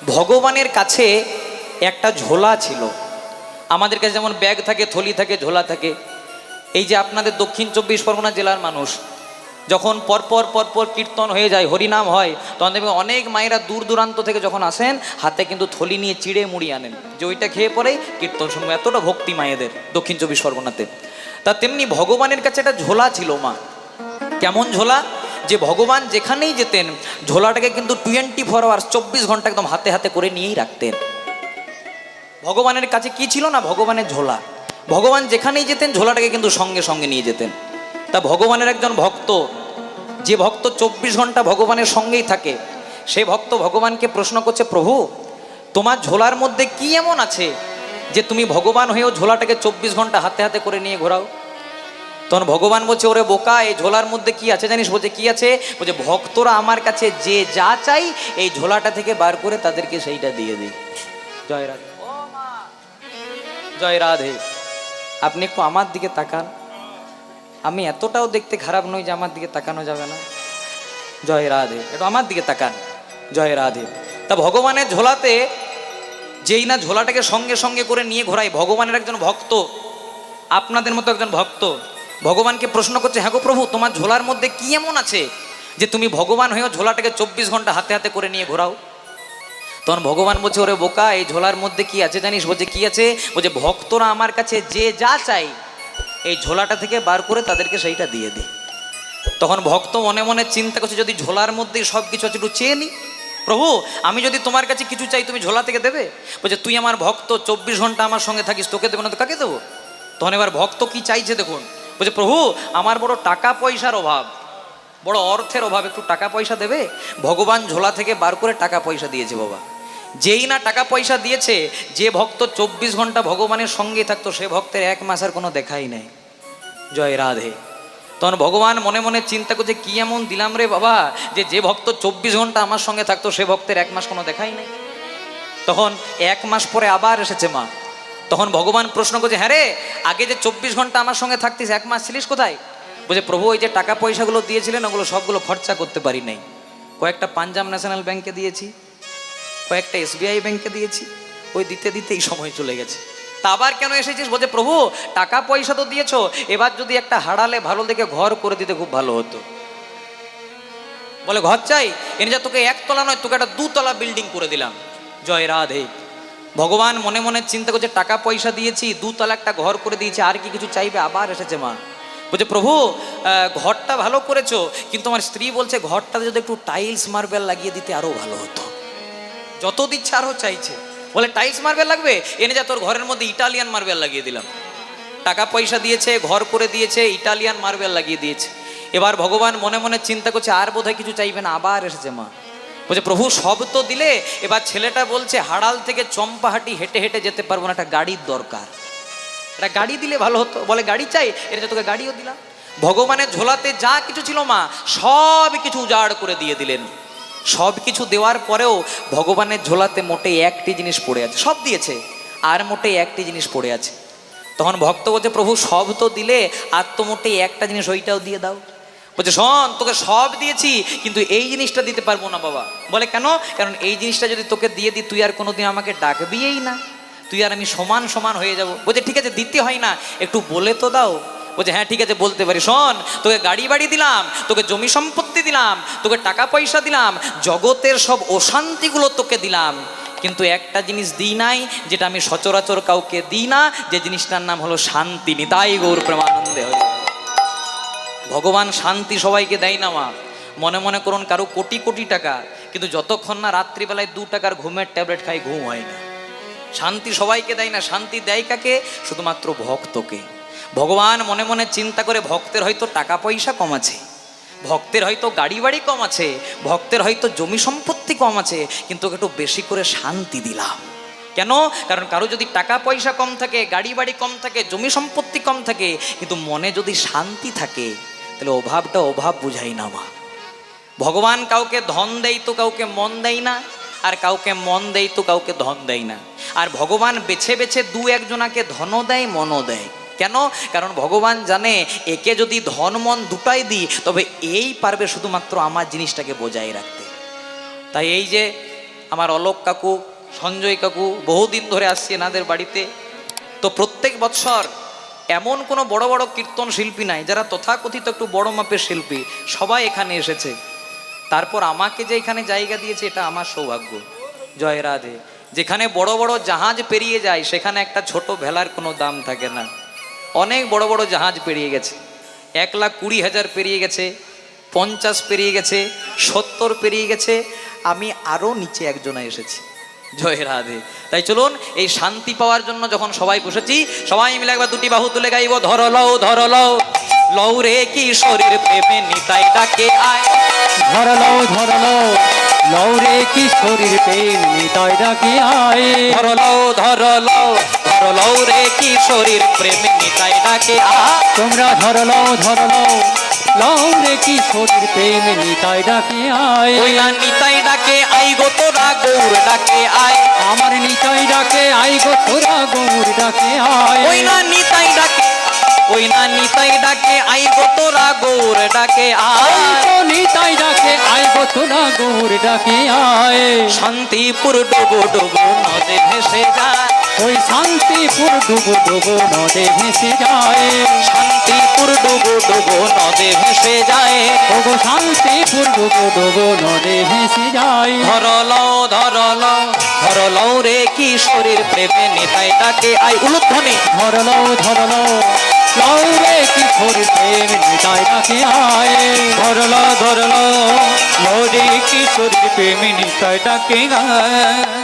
ভগবানের কাছে একটা ঝোলা ছিল। আমাদের কাছে যেমন ব্যাগ থাকে, থলি থাকে, ঝোলা থাকে। এই যে আপনাদের দক্ষিণ 24 পরগনা জেলার মানুষ যখন পরপর পরপর কীর্তন হয়ে যায়, হরিনাম হয়, তখন দেখবেন অনেক মায়েরা দূর দূরান্ত থেকে যখন আসেন হাতে কিন্তু থলি নিয়ে চিড়ে মুড়ি আনেন, যে ওইটা খেয়ে পরেই কীর্তন শুনবো। এতটা ভক্তি মায়েদের দক্ষিণ 24 পরগনাতে। তা তেমনি ভগবানের কাছে একটা ঝোলা ছিল মা। কেমন ঝোলা? যে ভগবান যেখানেই যেতেন ঝোলাটাকে কিন্তু 24 আওয়ার্স 24 ঘন্টা একদম হাতে হাতে করে নিয়েই রাখতেন। ভগবানের কাছে কি ছিল না? ভগবানের ঝোলা। ভগবান যেখানেই যেতেন ঝোলাটাকে কিন্তু সঙ্গে সঙ্গে নিয়ে যেতেন। তা ভগবানের একজন ভক্ত, যে ভক্ত 24 ঘন্টা ভগবানের সঙ্গেই থাকে, সেই ভক্ত ভগবানকে প্রশ্ন করছে, প্রভু তোমার ঝোলার মধ্যে কি এমন আছে যে তুমি ভগবান হয়েও ঝোলাটাকে 24 ঘন্টা হাতে হাতে করে নিয়ে ঘোরাও? তখন ভগবান বলছে, ওরে বোকা, এই ঝোলার মধ্যে কি আছে জানিস? বলছে কি আছে? বলছে ভক্তরা আমার কাছে যে যা চাই এই ঝোলাটা থেকে বার করে তাদেরকে সেইটা দিয়ে দিই। জয় রাধে। ও মা, জয় রাধে। আপনি একটু আমার দিকে তাকান। আমি এতটাও দেখতে খারাপ নই যে আমার দিকে তাকানো যাবে না। জয় রাধে। একটু আমার দিকে তাকান। জয় রাধে। তা ভগবানের ঝোলাতে যেই না ঝোলাটাকে সঙ্গে সঙ্গে করে নিয়ে ঘোরাই, ভগবানের একজন ভক্ত, আপনাদের মতো একজন ভক্ত ভগবানকে প্রশ্ন করছে, হ্যাঁ গো প্রভু তোমার ঝোলার মধ্যে কি এমন আছে যে তুমি ভগবান হয়েও ঝোলাটাকে 24 ঘন্টা হাতে হাতে করে নিয়ে ঘোরাও? তখন ভগবান বলছে, ওরে বোকা, এই ঝোলার মধ্যে কি আছে জানিস? বলছে কি আছে? বলছে ভক্তরা আমার কাছে যে যা চাই এই ঝোলাটা থেকে বার করে তাদেরকে সেইটা দিয়ে দিই। তখন ভক্ত মনে মনে চিন্তা করছে, যদি ঝোলার মধ্যেই সব কিছু আছে একটু চেয়ে নি। প্রভু আমি যদি তোমার কাছে কিছু চাই তুমি ঝোলা থেকে দেবে? বলছে তুই আমার ভক্ত, 24 ঘন্টা আমার সঙ্গে থাকিস, তোকে দেবো না তো কাকে দেবো? তখন এবার ভক্ত কি চাইছে দেখুন। বলছে প্রভু আমার বড় টাকা পয়সার অভাব, বড় অর্থের অভাব, একটু টাকা পয়সা দেবে? ভগবান ঝোলা থেকে বার করে টাকা পয়সা দিয়েছে বাবা। যেই না টাকা পয়সা দিয়েছে, যে ভক্ত 24 ঘন্টা ভগবানের সঙ্গে থাকতো সে ভক্তের 1 মাস আর কোনো দেখাই নেই। জয় রাধে। তখন ভগবান মনে মনে চিন্তা করছে, কি এমন দিলাম রে বাবা যে ভক্ত 24 ঘন্টা আমার সঙ্গে থাকতো সে ভক্তের 1 মাস কোনো দেখাই নেই। তখন 1 মাস পরে আবার এসেছে মা। তখন ভগবান প্রশ্ন করছে, হ্যাঁ রে আগে যে 24 ঘন্টা আমার সঙ্গে থাকতিস 1 মাস ছিলিস কোথায়? বলছে প্রভু ওই যে টাকা পয়সাগুলো দিয়েছিলেন ওগুলো সবগুলো খরচা করতে পারি নাই। কয়েকটা পাঞ্জাব ন্যাশনাল ব্যাংকে দিয়েছি, কয়েকটা SBI ব্যাংকে দিয়েছি, ওই দিতে দিতেই সময় চলে গেছে। তা আবার কেন এসেছিস? বলছে প্রভু টাকা পয়সা তো দিয়েছো, এবার যদি একটা হাড়ালে ভালো দেখে ঘর করে দিতে খুব ভালো হতো। বলে ঘর চাই? এনে যা তোকে 1 তলা নয় তোকে একটা 2 তলা বিল্ডিং করে দিলাম। জয় রাধে। ভগবান মনে মনে চিন্তা করছে, টাকা পয়সা দিয়েছি, 2 তলা একটা ঘর করে দিয়েছি, আর কি কিছু চাইবে? আবার এসেছে মা। বলছে প্রভু ঘরটা ভালো করেছো, কিন্তু আমার স্ত্রী বলছে ঘরটাতে যদি একটু টাইলস মার্বেল লাগিয়ে দিতে আরো ভালো হতো। যত দিচ্ছে আরো চাইছে। বলে টাইলস মার্বেল লাগবে? এনে যা তোর ঘরের মধ্যে ইটালিয়ান মার্বেল লাগিয়ে দিলাম। টাকা পয়সা দিয়েছে, ঘর করে দিয়েছে, ইটালিয়ান মার্বেল লাগিয়ে দিয়েছে। এবার ভগবান মনে মনে চিন্তা করছে আর বোধহয় কিছু চাইবে না। আবার এসেছে মা। বলছে প্রভু সব তো দিলে, এবার ছেলেটা বলছে হাড়াল থেকে চম্পাহাটি হেঁটে হেঁটে যেতে পারবো না, একটা গাড়ির দরকার, একটা গাড়ি দিলে ভালো হতো। বলে গাড়ি চাই? এটা তোকে গাড়িও দিলাম। ভগবানের ঝোলাতে যা কিছু ছিল মা সব কিছু উজাড় করে দিয়ে দিলেন। সব কিছু দেওয়ার পরেও ভগবানের ঝোলাতে মোটেই একটি জিনিস পড়ে আছে। সব দিয়েছে আর মোটেই একটি জিনিস পড়ে আছে। তখন ভক্ত বলছে প্রভু সব তো দিলে, আর তো মোটেই একটা জিনিস, ওইটাও দিয়ে দাও। বলছে শোন তোকে সব দিয়েছি কিন্তু এই জিনিসটা দিতে পারবো না বাবা। বলে কেন? কারণ এই জিনিসটা যদি তোকে দিয়ে দিই তুই আর কোনোদিন আমাকে ডাকবিই না, তুই আর আমি সমান সমান হয়ে যাব। বলছে ঠিক আছে দিতে হয় না, একটু বলে তো দাও। বলছে হ্যাঁ ঠিক আছে বলতে পারি। শোন তোকে গাড়ি বাড়ি দিলাম, তোকে জমি সম্পত্তি দিলাম, তোকে টাকা পয়সা দিলাম, জগতের সব অশান্তিগুলো তোকে দিলাম, কিন্তু একটা জিনিস দিই নাই যেটা আমি সচরাচর কাউকে দিই না, যে জিনিসটার নাম হলো শান্তি। নিতাই গৌর প্রেমানন্দে হরি। ভগবান শান্তি সবাইকে দেয় না মা। মনে মনে করুন কারো কোটি কোটি টাকা, কিন্তু যতক্ষণ না রাত্রিবেলায় 2 টাকার ঘুমের ট্যাবলেট খাই ঘুম হয় না। শান্তি সবাইকে দেয় না। শান্তি দেয় কাকে? শুধুমাত্র ভক্তকে। ভগবান মনে মনে চিন্তা করে ভক্তের হয়তো টাকা পয়সা কম আছে, ভক্তের হয়তো গাড়ি বাড়ি কম আছে, ভক্তের হয়তো জমি সম্পত্তি কম আছে, কিন্তু একটু বেশি করে শান্তি দিলাম। কেন? কারণ কারো যদি টাকা পয়সা কম থাকে, গাড়ি বাড়ি কম থাকে, জমি সম্পত্তি কম থাকে, কিন্তু মনে যদি শান্তি থাকে তাহলে অভাবটা অভাব বুঝাই না মা। ভগবান কাউকে ধন দেয় তো কাউকে মন দেয় না, আর কাউকে মন দেয় তো কাউকে ধন দেয় না। আর ভগবান বেছে বেছে 2-1 জনাকে ধনও দেয় মনও দেয়। কেন? কারণ ভগবান জানে একে যদি ধন মন দুটাই দিই তবে এই পারবে শুধুমাত্র আমার জিনিসটাকে বজায় রাখতে। তাই এই যে আমার অলোক কাকু, সঞ্জয় কাকু, বহুদিন ধরে আসছি এনাদের বাড়িতে। তো প্রত্যেক বৎসর এমন কোনো বড় বড় কীর্তন শিল্পী নাই যারা তথাকথিত একটু বড় মাপের শিল্পী, সবাই এখানে এসেছে। তারপর আমাকে যে এখানে জায়গা দিয়েছে এটা আমার সৌভাগ্য। জয় রাধে। যেখানে বড় বড় জাহাজ পেরিয়ে যায় সেখানে একটা ছোট ভেলার কোনো দাম থাকে না। অনেক বড় বড় জাহাজ পেরিয়ে গেছে, 1,20,000 পেরিয়ে গেছে, 50 পেরিয়ে গেছে, 70 পেরিয়ে গেছে, আমি আরও নিচে একজনা এসেছি। জয় রাধে। তাই চলুন এই শান্তি পাওয়ার জন্য যখন সবাই বসেছি, সবাই মিলে একবার দুটি বাহু তুলে গাইব, ধর লও ধর লও, লও রে কিশোরীর প্রেমে নিতাই ডাকে আয়। ধর লও ধর লও, লও রে কিশোরীর প্রেম নিতাই ডাকে আয়। ধর লও ধর লও, ধর লও রে কিশোরীর প্রেমে নিতাই ডাকে আয়। তোমরা ধর লও ধর লও, লও রে কিশোরীর প্রেম নিতাই ডাকে আয়। ওই না নিতাই ডাকে আই গো তোরা গৌর ডাকে আয়। আমার নিতাই ডাকে আই গো তোরা গৌর ডাকে আয়। ওই না নিতাই ডাকে, ওই না নিতাই ডাকে আই গো তোরা গৌর ডাকে আয়। নিতাই ডাকে আই গো তোরা গৌর ডাকে আয়। শান্তিপুর ডুবো ডুবো নদে ভেসে যায়, ওই শান্তিপুর ডুবো ডুবো নদে ভেসে যায়। শান্তিপুর ডুবো ডুবো নদে ভেসে যায়। ওগো শান্তিপুর ডুবো ডুবো নদে ভেসে যায়। ধর লও ধর লও, ধর লও রে কিশোরীর প্রেমে নিতাই ডাকে আই। উলুধ্বনি। ধর লও ধর লও, লও রে কিশোরীর প্রেম নিতাই ডাকে আয়। ধর লও ধর লও, লও রে কিশোরীর প্রেমে নিতাই ডাকে আয়।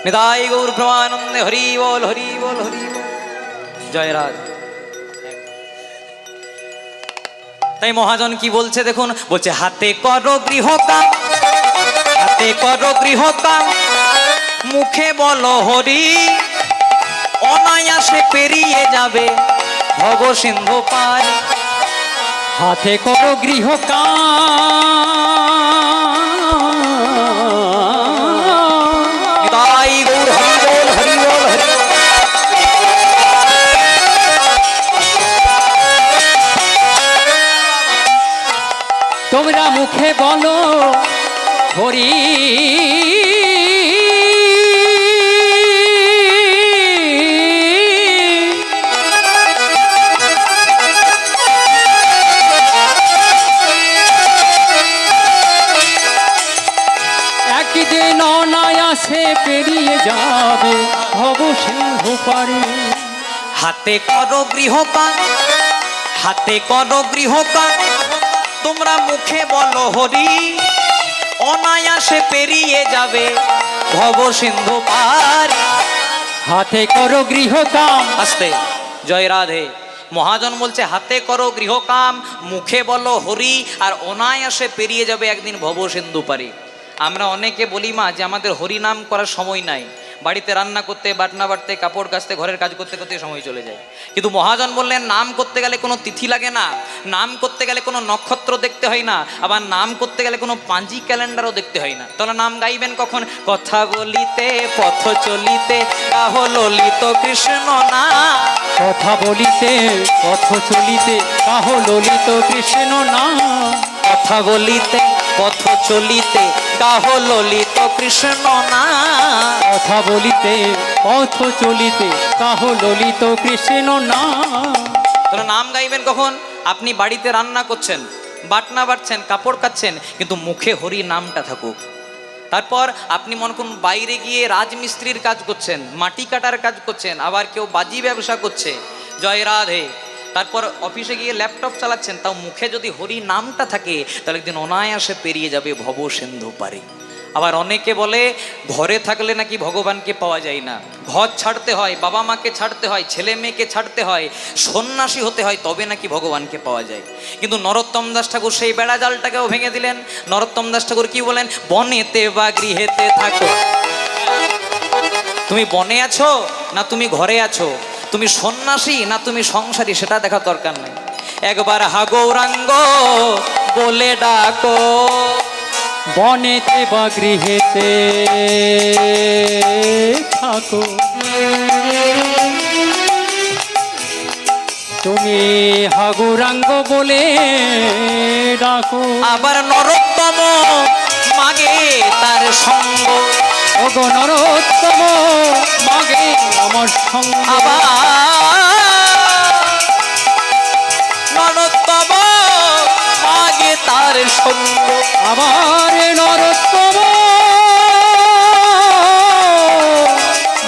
নিতাই গৌর প্রেমানন্দে হরি বল হরি বল হরি বল। জয় রাধে। তাই মহাজন কি বলছে দেখুন, বলছে হাতে করো গৃহকাম, হাতে করো গৃহকাম, মুখে বলো হরি, অনায়াসে পেরিয়ে যাবে ভব সিন্ধু পার। হাতে করো গৃহ নিতাই গৌর হরি বল হরি বল হরি বল। তোমরা মুখে বলো হরি, একদিন অনায়াসে পেরিয়ে যাবে ভব সিন্ধু পারে। হাতে করো গৃহকাম, হাতে করো গৃহকাম, তোমরা মুখে বলো হরি, অনায়াসে পেরিয়ে যাবে ভব সিন্ধু পার। হাতে করো গৃহকাম। আস্তে। জয় রাধে। মহাজন বলছে হাতে করো গৃহকাম, মুখে বলো হরি, আর অনায়াসে পেরিয়ে যাবে একদিন ভব সিন্ধু পারি। আমরা অনেকে বলি মা যে আমাদের হরি নাম করার সময় নাই, বাড়িতে রান্না করতে, বাটনা বাটতে, কাপড় কাচতে, ঘরের কাজ করতে করতে সময় চলে যায়। কিন্তু মহাজন বললেন নাম করতে গেলে কোনো তিথি লাগে না, নাম করতে গেলে কোনো নক্ষত্র দেখতে হয় না, আবার নাম করতে গেলে কোনো পাঁজি ক্যালেন্ডারও দেখতে হয় না। তাহলে নাম গাইবেন কখন? কথা বলিতে পথ চলিতে কাহ ললিত কৃষ্ণ না। কথা বলিতে পথ চলিতে কাহ ললিত কৃষ্ণ না। কথা বলিতে পথ চলিতে কাহ ললিত কৃষ্ণ না। কথা বলিতে পথ চলিতে কাহ ললিত কৃষ্ণ না। তাহলে নাম গাইবেন কখন? আপনি বাড়িতে রান্না করছেন, বাটনা বাটছেন, কাপড় কাচ্ছেন, কিন্তু মুখে হরি নামটা থাকুক। তারপর আপনি মনে করুন বাইরে গিয়ে রাজমিস্ত্রির কাজ করছেন, মাটি কাটার কাজ করছেন, আবার কেউ বাজি ব্যবসা করছে। জয় রাধে। তারপর অফিসে গিয়ে ল্যাপটপ চালাচ্ছেন, তাও মুখে যদি হরি নামটা থাকে তাহলে একদিন অনায়াসে পেরিয়ে যাবে ভব সিন্ধু পারে। আবার অনেকে বলে ঘরে থাকলে নাকি ভগবানকে পাওয়া যায় না, ঘর ছাড়তে হয়, বাবা মাকে ছাড়তে হয়, ছেলে মেয়েকে ছাড়তে হয়, সন্ন্যাসী হতে হয়, তবে নাকি ভগবানকে পাওয়া যায়। কিন্তু নরোত্তম দাস ঠাকুর সেই বেড়া জালটাকেও ভেঙে দিলেন। নরোত্তম দাস ঠাকুর কি বলেন? বনেতে বা গৃহেতে থাকো, তুমি বনে আছো না তুমি ঘরে আছো, তুমি সন্ন্যাসী না তুমি সংসারী, সেটা দেখা দরকার নাই। একবার হা গৌরাঙ্গ বলে ডাকো, বনেতে বা গৃহেতে থাকো, তুমি হাগুরাঙ্গ বলে ডাকো। আবার নরোত্তম মাগে তার সঙ্গ, ওগো নরোত্তম মাগে আমার সঙ্গ। আবার নরোত্তম মাগে তার সঙ্গ, আবার নরোত্তম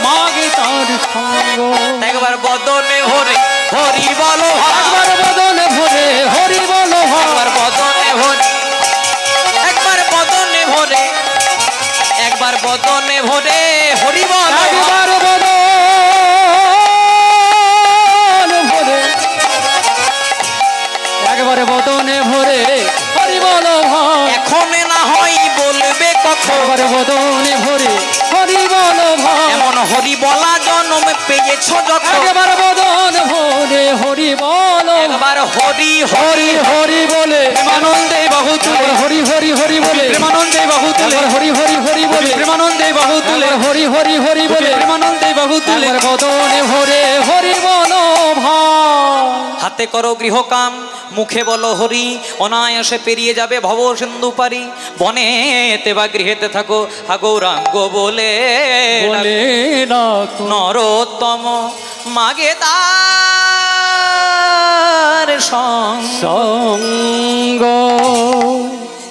মাগে তার সঙ্গ। একবার বদনে ভরে হরি বলো, একবার বদনে ভরে হরি বলো, একবার বদনে ভরে, একবার বদনে ভরে, একবার বদনে ভরে হরি বলো, একবার বদন ভরে, একবার বদনে ভরে হরি বলো ভাই। এখন না হয় বলবে কখন, একবার বদনে ভরে হরি বলো ভাই। এমন হরি বলা জন্ম পেয়েছ যখন, একবার বদন ভরে হরি বলো, একবার হরি হরি হরি বলে প্রেমানন্দে বাহু তুলে, একবার হরি হরি হরি বলে প্রেমানন্দে বাহু তুলে, একবার হরি হরি হরি বলে প্রেমানন্দে বাহু তুলে, একবার হরি হরি হরি বলে প্রেমানন্দে বাহু তুলে, একবার বদনে ভরে হরি বলো ভাই। হাতে করো গৃহকাম, মুখে বলো হরি, অনায়াসে পেরিয়ে যাবে ভব সিন্ধু পারি। বনেতে বা গৃহেতে থাকো, হা গৌরাঙ্গ বলে বলে ডাকো, নরোত্তম মাগে তার সঙ্গ। সঙ্গ।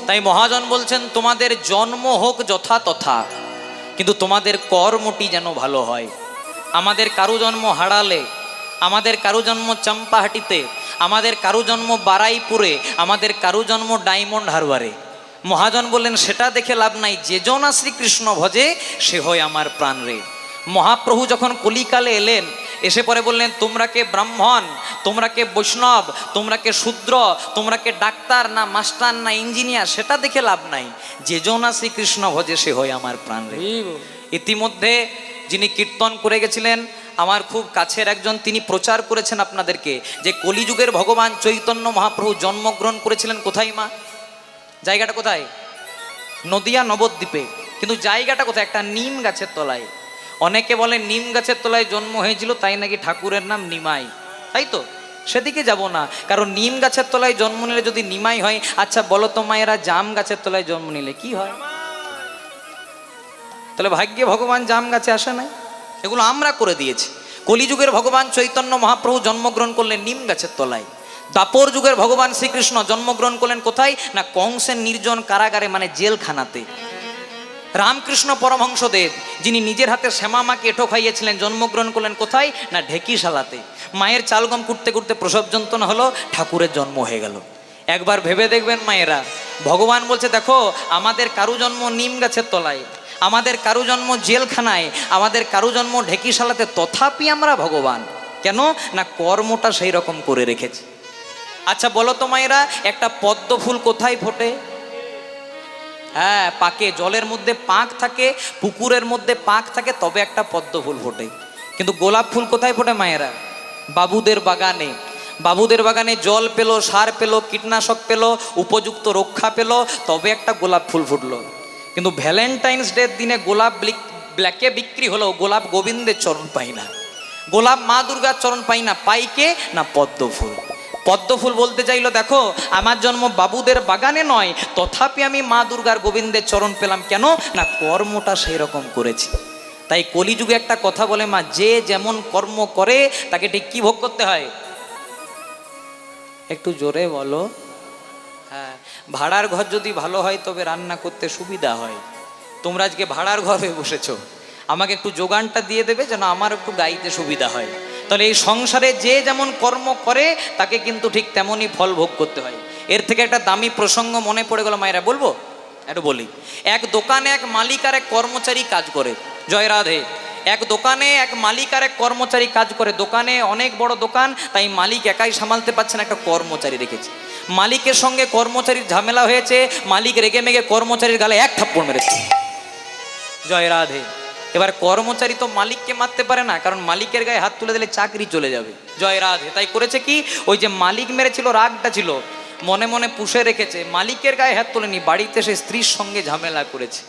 তাই মহাজন বলছেন তোমাদের জন্ম হোক যথা তথা, কিন্তু তোমাদের কর্মটি যেন ভালো হয়। আমাদের কারু জন্ম হাড়ালে, আমাদের কারু জন্ম চম্পাহাটিতে, আমাদের কারু জন্ম বারাইপুরে, আমাদের কারু জন্ম ডায়মন্ড হারবারে। মহাজন বললেন সেটা দেখে লাভ নাই, যে জনা শ্রীকৃষ্ণ ভজে সে হয় আমার প্রাণ রে। মহাপ্রভু যখন কলিকালে এলেন, এসে পরে বললেন তোমরা কে ব্রাহ্মণ, তোমরা কে বৈষ্ণব, তোমরা কে শূদ্র, তোমরা কে ডাক্তার না মাস্টার না ইঞ্জিনিয়ার, সেটা দেখে লাভ নাই, যে জনা শ্রীকৃষ্ণ ভজে সে হয় আমার প্রাণ রে। ইতিমধ্যে যিনি কীর্তন করে গেছিলেন, আমার খুব কাছের একজন, তিনি প্রচার করেছেন আপনাদেরকে যে কলিযুগের ভগবান চৈতন্য মহাপ্রভু জন্মগ্রহণ করেছিলেন কোথায় মা? জায়গাটা কোথায়? নদিয়া নবদ্বীপে। কিন্তু জায়গাটা কোথায়? একটা নিম গাছের তলায়। অনেকে বলে নিম গাছের তলায় জন্ম হয়েছিল, তাই নাকি ঠাকুরের নাম নিমাই, তাই তো? সেদিকে যাব না, কারণ নিম গাছের তলায় জন্ম নিলে যদি নিমাই হয়, আচ্ছা বলো তো মায়েরা, জাম গাছের তলায় জন্ম নিলে কি হয়? তাহলে ভাগ্যে ভগবান জাম গাছে আসে নাই, এগুলো আমরা করে দিয়েছি। কলিযুগের ভগবান চৈতন্য মহাপ্রভু জন্মগ্রহণ করলেন নিম গাছের তলায়। দাপর যুগের ভগবান শ্রীকৃষ্ণ জন্মগ্রহণ করলেন কোথায়? না কংসের নির্জন কারাগারে, মানে জেলখানাতে। রামকৃষ্ণ পরমহংসদেব, যিনি নিজের হাতে শ্যামামাকে এঁঠো খাইয়েছিলেন, জন্মগ্রহণ করলেন কোথায়? না ঢেকিশালাতে। মায়ের চালগম কুটতে কুটতে প্রসব যন্ত্রণা হলো, ঠাকুরের জন্ম হয়ে গেল। একবার ভেবে দেখবেন মায়েরা, ভগবান বলছে দেখো আমাদের কারু জন্ম নিম গাছের তলায়, আমাদের কারু জন্ম জেলখানায়, আমাদের কারু জন্ম ঢেকিশালাতে, তথাপি আমরা ভগবান। কেন না কর্মটা সেই রকম করে রেখেছে। আচ্ছা বলো তো মায়েরা, একটা পদ্ম ফুল কোথায় ফোটে? হ্যাঁ পাকে, জলের মধ্যে পাক থাকে, পুকুরের মধ্যে পাক থাকে, তবে একটা পদ্ম ফুল ফোটে। কিন্তু গোলাপ ফুল কোথায় ফোটে মায়েরা? বাবুদের বাগানে। বাবুদের বাগানে জল পেলো, সার পেলো, কীটনাশক পেলো, উপযুক্ত রক্ষা পেলো, তবে একটা গোলাপ ফুল ফুটলো। কিন্তু ভ্যালেন্টাইন্স ডের দিনে গোলাপ ব্ল্যাকে বিক্রি হলো, গোলাপ গোবিন্দের চরণ পাই না, গোলাপ মা দুর্গার চরণ পাই না, পাই কে না পদ্ম ফুল। পদ্ম ফুল বলতে চাইলো দেখো আমার জন্ম বাবুদের বাগানে নয়, তথাপি আমি মা দুর্গার গোবিন্দের চরণ পেলাম। কেন না কর্মটা সেই রকম করেছি। তাই কলিযুগে একটা কথা বলে মা, যে যেমন কর্ম করে তাকে ঠিক কি ভোগ করতে হয়? একটু জোরে বলো। হ্যাঁ, ভাড়ার ঘর যদি ভালো হয় তবে রান্না করতে সুবিধা হয়। তোমরা আজকে ভাড়ার ঘরে বসেছো, আমাকে একটু যোগানটা দিয়ে দেবে যেন আমার একটু গাইতে সুবিধা হয়। তাহলে এই সংসারে যে যেমন কর্ম করে তাকে কিন্তু ঠিক তেমনই ফল ভোগ করতে হয়। এর থেকে একটা দামি প্রসঙ্গ মনে পড়ে গেল মায়েরা, বলবো? একটু বলি। এক দোকানে এক মালিক আর এক কর্মচারী কাজ করে। জয় রাধে। এক দোকানে এক মালিক আর এক কর্মচারী কাজ করে। দোকানে অনেক বড় দোকান, তাই মালিক একাই সামালতে পারছে না, একটা কর্মচারী রেখেছে। মালিকের সঙ্গে কর্মচারীর ঝামেলা হয়েছে, মালিক রেগে মেগে কর্মচারীর গালে এক থাপ্পড় মেরেছে। জয় রাধে। এবার কর্মচারী তো মালিককে মারতে পারে না, কারণ মালিকের গায়ে হাত তুলে দিলে চাকরি চলে যাবে। জয় রাধে। তাই করেছে কি, ওই যে মালিক মেরেছিল, রাগটা ছিল, মনে মনে পুষে রেখেছে, মালিকের গায়ে হাত তোলেনি, বাড়িতে সে স্ত্রীর সঙ্গে ঝামেলা করেছে।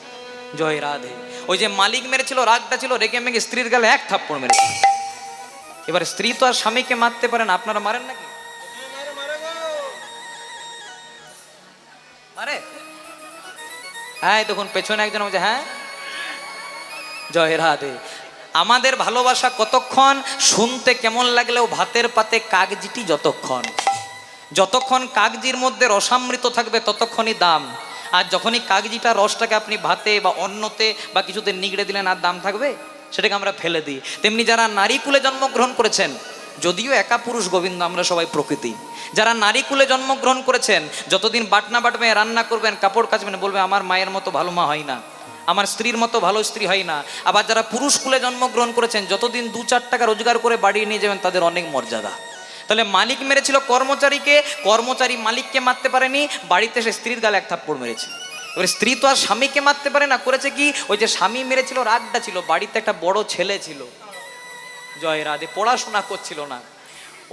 জয় রাধে। ওই যে মালিক মেরেছিল, রাগটা ছিল, রেগে মেগে স্ত্রীর গালে এক থাপ্পড় মেরেছে। এবার স্ত্রী তো আর স্বামীকে মারতে পারে না, আপনারা মারেন নাকি? মারে? হ্যাঁ, তখন পেছনে একজন বলছে হ্যাঁ। জয় রাধে। আমাদের ভালোবাসা কতক্ষণ, শুনতে কেমন লাগলেও ভাতের পাতে কাগজিটি যতক্ষণ। যতক্ষণ কাগজির মধ্যে রসামৃত থাকবে ততক্ষণই দাম। আর যখনই কাগজিটা রসটাকে আপনি ভাতে বা অন্নতে বা কিছুতে নিগড়ে দিলেন, আর দাম থাকবে? সেটাকে আমরা ফেলে দিই। তেমনি যারা নারী কুলে জন্মগ্রহণ করেছেন, যদিও একা পুরুষ গোবিন্দ, আমরা সবাই প্রকৃতি, যারা নারী কুলে জন্মগ্রহণ করেছেন, যতদিন বাটনা বাটবেন, রান্না করবেন, কাপড় কাচবেন, বলবে আমার মায়ের মতো ভালো মা হয় না, আমার স্ত্রীর মতো ভালো স্ত্রী হয় না। আবার যারা পুরুষ কুলে জন্মগ্রহণ করেছেন, যতদিন 2-4 টাকা রোজগার করে বাড়িয়ে নিয়ে যাবেন, তাদের অনেক মর্যাদা। তাহলে মালিক মেরেছিল কর্মচারীকে, কর্মচারী মালিককে মারতে পারেনি, বাড়িতে সে স্ত্রীর গালে এক থাপ্পড় মেরেছে। এবার স্ত্রী তো আর স্বামীকে মারতে পারে না, করেছে কি, ওই যে স্বামী মেরেছিল, রাগটা ছিল, বাড়িতে একটা বড় ছেলে ছিল, জয় রাধে, পড়াশোনা করছিল না।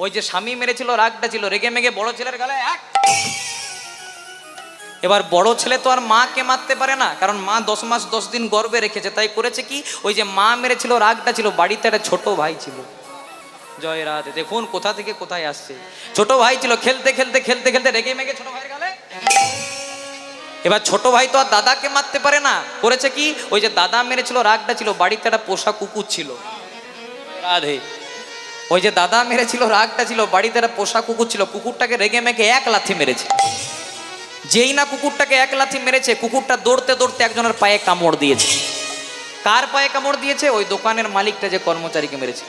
ওই যে স্বামী মেরেছিল, রাগটা ছিল, রেগে মেগে বড় ছেলের গালে এক। এবার বড় ছেলে তো আর মাকে মারতে পারে না, কারণ মা 10 মাস 10 দিন গর্ভে রেখেছে, তাই করেছে কি, ওই যে মা মেরেছিল, রাগটা ছিল, বাড়িতে একটা ছোট ভাই ছিল। জয় রাধে। দেখুন কোথা থেকে কোথায় আসছে। ছোট ভাই ছিল, খেলতে খেলতে খেলতে খেলতে রেগে মেগে ছোট ভাইয়ের গালে। এবার ছোট ভাই তো আর দাদাকে মারতে পারে না, করেছে কি, ওই যে দাদা মেরেছিল, রাগটা ছিল, বাড়িতে একটা পোষা কুকুর ছিল। রাধে। ওই যে দাদা মেরেছিল, রাগটা ছিল, বাড়িতে একটা পোষা কুকুর ছিল, কুকুরটাকে রেগে মেগে এক লাথি মেরেছে। যেই না কুকুরটাকে এক লাথি মেরেছে, কুকুরটা দৌড়তে দৌড়তে একজনের পায়ে কামড় দিয়েছে। কার পায়ে কামড় দিয়েছে? ওই দোকানের মালিকটা যে কর্মচারীকে মেরেছে।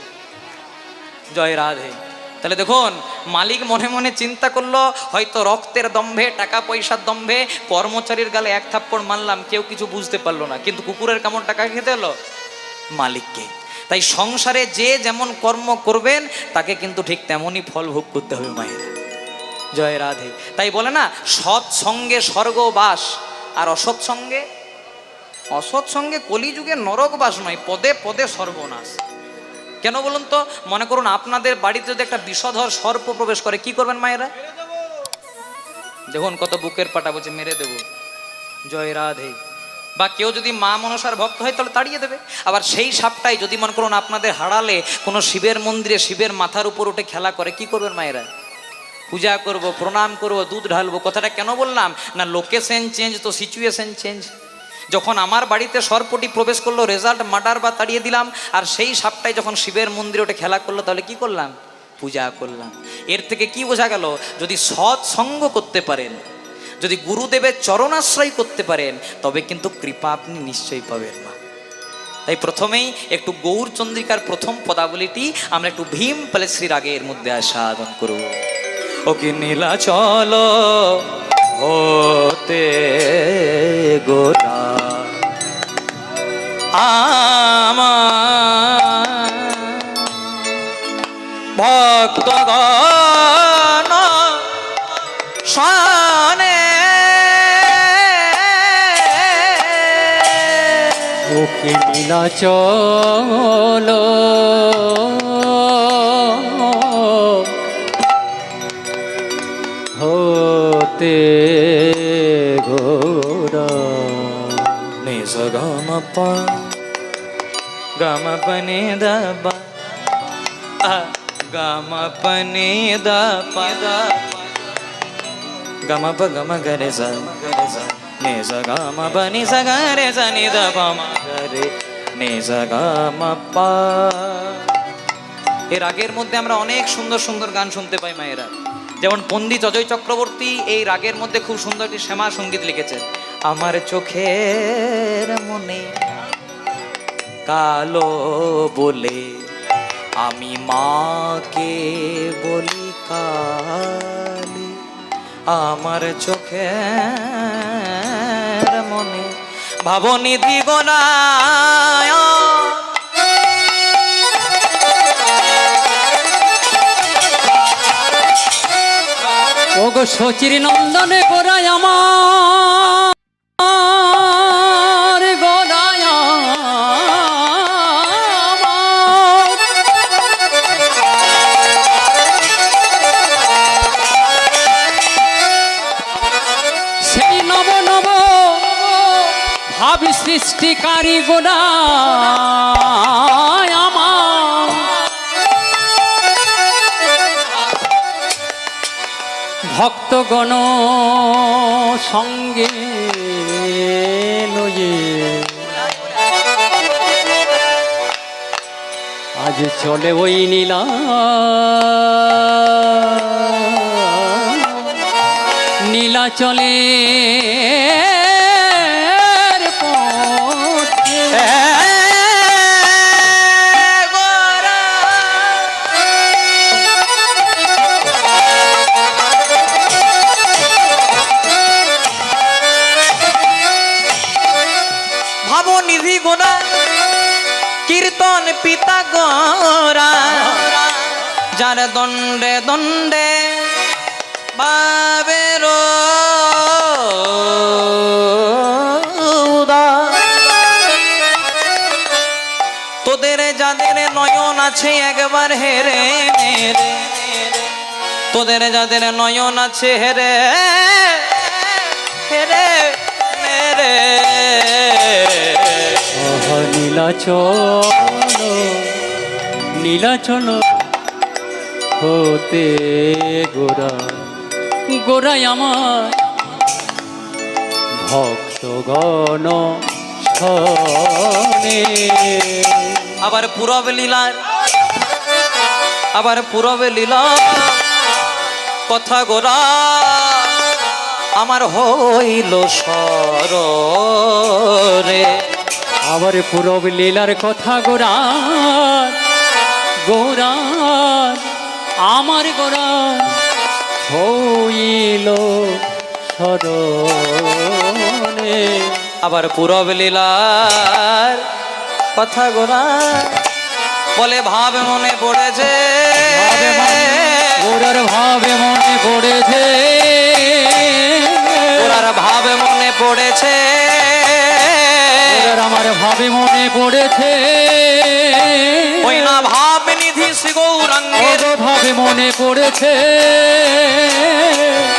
জয় রাধে। তাহলে দেখুন, মালিক মনে মনে চিন্তা করলো, হয়তো রক্তের দম্ভে, টাকা পয়সার দম্ভে কর্মচারীর গালে এক থাপ্পড় মারলাম, কেউ কিছু বুঝতে পারলো না, কিন্তু কুকুরের কামড় টাকা খেতে হলো মালিককে। তাই সংসারে যে যেমন কর্ম করবেন, তাকে কিন্তু ঠিক তেমনই ফল ভোগ করতে হবে মায়ের। জয় রাধে। তাই বলে না, সৎ সঙ্গে স্বর্গবাস, আর অসৎ সঙ্গে কলিযুগে নরকবাস নয়, পদে পদে সর্বনাশ। কেন বলুন তো? মনে করুন আপনাদের বাড়িতে যদি একটা বিষধর সর্প প্রবেশ করে, কি করবেন মায়েরা? দেখুন কত বুকের পাটা, বলছে মেরে দেব। জয় রাধে। বা কেউ যদি মা মনসার ভক্ত হয়, তাহলে তাড়িয়ে দেবে। আবার সেই সাপটাই যদি মনে করুন আপনাদের হারালে কোনো শিবের মন্দিরে শিবের মাথার উপর উঠে খেলা করে, কি করবেন মায়েরা? পূজা করব, প্রণাম করব, দুধ ঢালবো। কথাটা কেন বললাম না, লোকেশন চেঞ্জ তো সিচুয়েশন চেঞ্জ। যখন আমার বাড়িতে সর্পটি প্রবেশ করলো, রেজাল্ট মার্ডার বা তাড়িয়ে দিলাম। আর সেই সাপটাই যখন শিবের মন্দিরে ওঠে খেলা করলো, তাহলে কি করলাম? পূজা করলাম। এর থেকে কি বোঝা গেল? যদি সৎ সঙ্গ করতে পারেন, যদি গুরুদেবের চরণাশ্রয় করতে পারেন, তবে কিন্তু কৃপা আপনি নিশ্চয়ই পাবেন না। তাই প্রথমেই একটু গৌরচন্দ্রিকার প্রথম পদাবলীটি আমরা একটু ভীম প্যালেশ্রী রাগের মধ্যে আস্বাদন করব। ও কি নীলাচল হতে গোরা আমার ভক্তগণ শানে, ওকে নীলাচল হতে গোরা। নে স গ ম প গ ম প নে দ প গ ম প নে দ প গ ম প গ ম গ রে স নে স গ ম প নি স গ রে স নি দ প ম গ রে নে স গ ম প। এর রাগের মধ্যে আমরা অনেক সুন্দর সুন্দর গান শুনতে পাই মায়েরা। যেমন পণ্ডিত অজয় চক্রবর্তী এই রাগের মধ্যে খুব সুন্দর একটি শ্যামা সঙ্গীত লিখেছেন। আমার চোখের মনে কালো বলে আমি মাকে বলি কালী, আমার চোখের মনে ভাবনিধি গোনায়। ওগো শচীর নন্দনে গোরায় আমার, গোরায় আমার। ভাব সৃষ্টিকারী গোড়া আমার ভক্তগণ সঙ্গে লয়ে আজ চলে ওই নীলা নীলা চলে ভাবো নিধি গোরা কীর্তন পিতা গোরা যার দণ্ডে দণ্ডে বাবের তোদের যাদের নয়ন আছে একবার হেরে নেরে তোদের যাদের নয়ন আছে হেরে হেরে নেরে নীলাচল নীলাচল হতে গোরা গোরাই আমার ভক্তগণ শোনে আবার পূরব লীলার আবার পূরব লীলা কথা গোরা আমার হইল সরে আবার পূরব লীলার কথা গোরা গোরা আমার গোরা হইল সরণে আবার পূরব লীলার কথা গোরা বলে ভাব মনে পড়েছে গোরার ভাবে মনে পড়েছে গোরার ভাব মনে পড়েছে আমার ভাবে মনে পড়েছে ওই না ভাব নিধি শ্রী গৌরাঙ্গের ভাবে মনে পড়েছে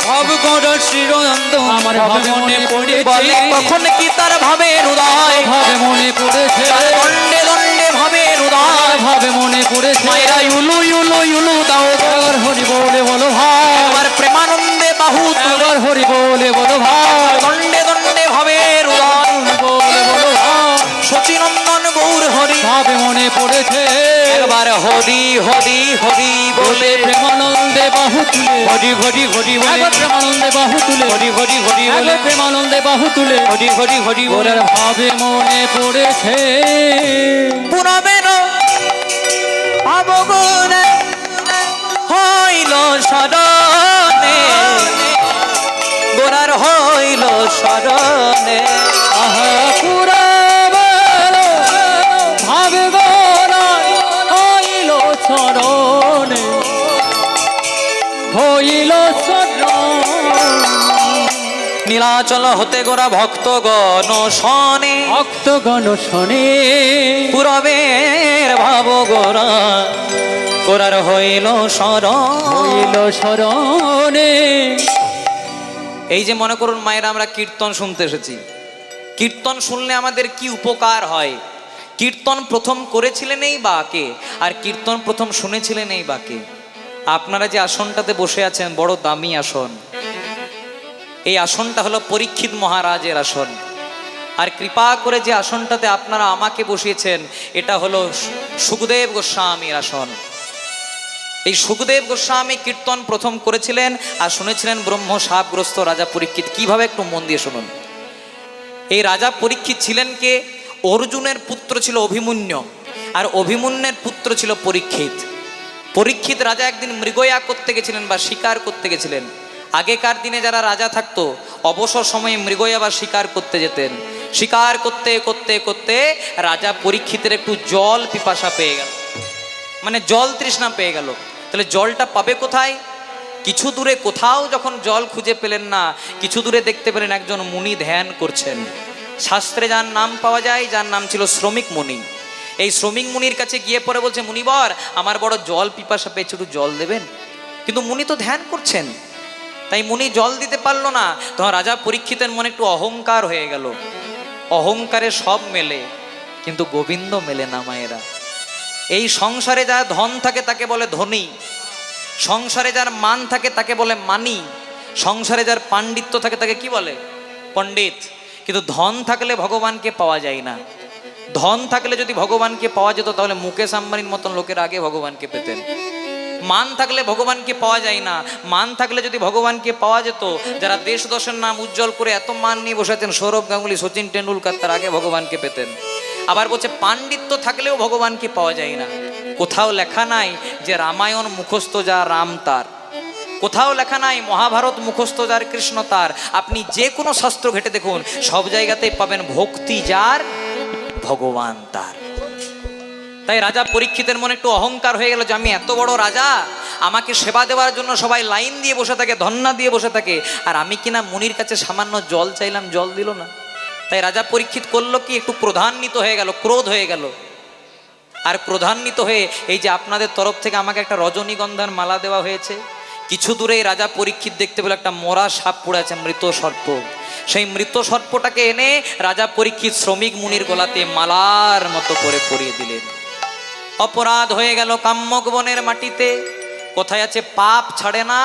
ভাব গৌর শ্রীরন্ত আমার ভাবে মনে পড়েছে বলে কখন কি তার ভাবের উদয় ভাবে মনে পড়েছে দণ্ডে দণ্ডে ভাবের উদয় ভাবে মনে পড়েছে মায়েরা ইউলু ইউলু ইউলু দাও এবার হরি বলে বলো ভাই এবার প্রেমানন্দে বাহু এবার হরি বলে বলো ভাই দণ্ডে দণ্ডে ভাবের উদয় বলে বলো ভাই শচীনন্দন গৌর হরি ভাবে মনে পড়েছে একবার হরি হরি হরি বলে প্রেমানন্দে বাহু তুলে হরি হরি হরি বলে একবার প্রেমানন্দে বাহু তুলে হরি হরি হরি বলে একবার প্রেমানন্দে বাহু তুলে হরি হরি হরি বলে ওর ভাবে মনে পড়েছে পুরবের আবগুণ হইল শরণে গোরার হইল শরণে আহা পুরা ভাবে গোরা হইল চরণে হইল চরণ নীলাচল হতে গোরা ভক্তগণ শনে ভক্তগণ শোনে পুরবের ভাব গোরা গোরার হইল শরণ হইল শরণে এই যে মনে করুন মায়েরা আমরা কীর্তন শুনতে এসেছি কীর্তন শুনলে আমাদের কি উপকার হয় কীর্তন প্রথম করেছিলেন এই বাকে আর কীর্তন প্রথম শুনেছিলেন এই বাকে আপনারা যে আসনটাতে বসে আছেন বড় দামি আসন এই আসনটা হলো পরীক্ষিত মহারাজের আসন আর কৃপা করে যে আসনটাতে আপনারা আমাকে বসিয়েছেন এটা হলো সুখদেব গোস্বামীর আসন এই সুখদেব গোস্বামী কীর্তন প্রথম করেছিলেন আর শুনেছিলেন ব্রহ্ম শাপগ্রস্ত রাজা পরীক্ষিত কিভাবে একটু মন দিয়ে শুনুন এই রাজা পরীক্ষিত ছিলেন কে অর্জুনের পুত্র ছিল অভিমন্যু আর অভিমন্যুর পুত্র ছিল পরীক্ষিত পরীক্ষিত রাজা একদিন মৃগয়া করতে গেছিলেন বা শিকার করতে গেছিলেন আগেকার দিনে যারা রাজা থাকতো অবসর সময়ে মৃগয়া বা শিকার করতে যেতেন শিকার করতে করতে করতে রাজা পরীক্ষিতের একটু জল পিপাসা পেয়ে গেল মানে জল তৃষ্ণা পেয়ে গেল তাহলে জলটা পাবে কোথায় কিছু দূরে কোথাও যখন জল খুঁজে পেলেন না কিছু দূরে দেখতে পেলেন একজন মুনি ধ্যান করছেন শাস্ত্রে যার নাম পাওয়া যায় যার নাম ছিল শ্রমিক মুনি এই শ্রমিক মুনির কাছে গিয়ে পরে বলছে মুনিবর আমার বড় জল পিপাসা পেয়েছে একটু জল দেবেন কিন্তু মুনি তো ধ্যান করছেন তাই মুনি জল দিতে পারলো না তখন রাজা পরীক্ষিতের মনে একটু অহংকার হয়ে গেল অহংকারে সব মেলে, কিন্তু গোবিন্দ মেলে না মায়েরা। এই সংসারে যার ধন থাকে তাকে বলে ধনী, সংসারে যার মান থাকে তাকে বলে মানি, সংসারে যার পাণ্ডিত্য থাকে তাকে কি বলে? পণ্ডিত। কিন্তু ধন থাকলে ভগবানকে পাওয়া যায় না। ধন থাকলে যদি ভগবানকে পাওয়া যেত তাহলে মুকেশ আম্বানির মতন লোকের আগে ভগবানকে পেতেন। মান থাকলে ভগবানকে পাওয়া যায় না। মান থাকলে যদি ভগবানকে পাওয়া যেত, যারা দেশ দশের নাম উজ্জ্বল করে এত মান নিয়ে বসেছেন, সৌরভ গাঙ্গুলি, সচিন টেন্ডুলকার, তার আগে ভগবানকে পেতেন। আবার বলছে পাণ্ডিত্য থাকলেও ভগবানকে পাওয়া যায় না। কোথাও লেখা নাই যে রামায়ণ মুখস্থ যা রাম তার, কোথাও লেখা নাই মহাভারত মুখস্থ যার কৃষ্ণ তার। আপনি যে কোনো শাস্ত্র ঘেটে দেখুন, সব জায়গাতেই পাবেন ভক্তি যার ভগবান তার। তাই রাজা পরীক্ষিতের মনে একটু অহংকার হয়ে গেল যে আমি এত বড় রাজা, আমাকে সেবা দেওয়ার জন্য সবাই লাইন দিয়ে বসে থাকে, ধন্না দিয়ে বসে থাকে, আর আমি কিনা মুনির কাছে সামান্য জল চাইলাম, জল দিল না। তাই রাজা পরীক্ষিত করলো কি, একটু ক্রোধান্বিত হয়ে গেল, ক্রোধ হয়ে গেল। আর ক্রোধান্বিত হয়ে এই যে আপনাদের তরফ থেকে আমাকে একটা রজনীগন্ধার মালা দেওয়া হয়েছে, কিছু দূরেই রাজা পরীক্ষিত দেখতে পেল একটা মরা সাপ পড়ে আছে, মৃত সর্প। সেই মৃত সর্পটাকে এনে রাজা পরীক্ষিত শ্রমিক মুনির গলাতে মালার মতো করে পরিয়ে দিলেন। অপরাধ হয়ে গেল কাম্যক বনের মাটিতে। কোথায় আছে পাপ ছাড়ে না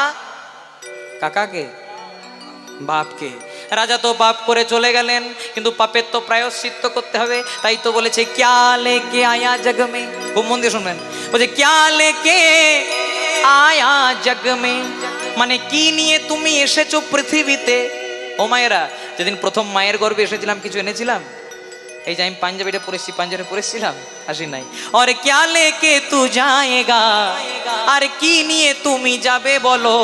কাকাকে? বাপকে। রাজা তো পাপ করে চলে গেলেন, কিন্তু পাপের তো প্রায়শ্চিত্ত করতে হবে। তাই তো বলেছে ক্যা লেকে আয়া জগ মে, খুব মন দিয়ে শুনবেন, বলছে ক্যা লেকে আয়া জগ মে, মানে কি নিয়ে তুমি এসেছো পৃথিবীতে। ও মায়েরা, যেদিন প্রথম মায়ের গর্ভে এসেছিলাম কিছু এনেছিলাম? এই যে আমি পাঞ্জাবিটা পরেছি, পাঞ্জাবি পরেছিলাম? আসি নাই। আর ক্যা লেকে তু যায়েগা, আর কি নিয়ে তুমি যাবে বলো।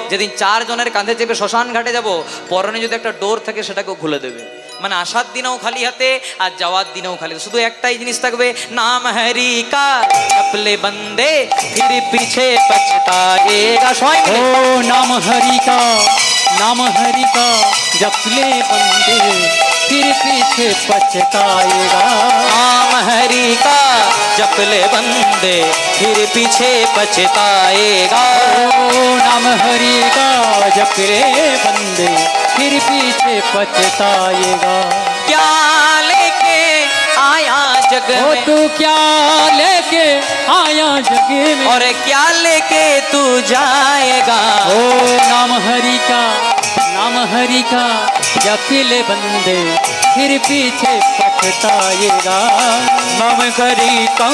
যেদিন 4 জনের কাঁধে চেপে শ্মশান ঘাটে যাব, পরনে যদি একটা ডোর থাকে সেটাকেও খুলে দেবে। মানে আসার দিনেও খালি হাতে আর যাওয়ার দিনেও খালি, শুধু একটাই জিনিস থাকবে, নাম হরি কা চপলে বন্দে ফির পিছে পছতায়েগা। ও নাম হরি কা, नाम हरि का जपले बंदे फिर पीछे पछताएगा। नाम हरि का जपले बंदे फिर पीछे पछताएगा। ओ नाम हरि का जपले बंदे फिर पीछे पछताएगा। क्या लेके आया जग ओ में, तू क्या लेके आया जग में, और क्या लेके तू जाएगा। ओ नाम हरि का, नाम हरि का जपले बंदे फिर पीछे पछताएगा। नाम हरि का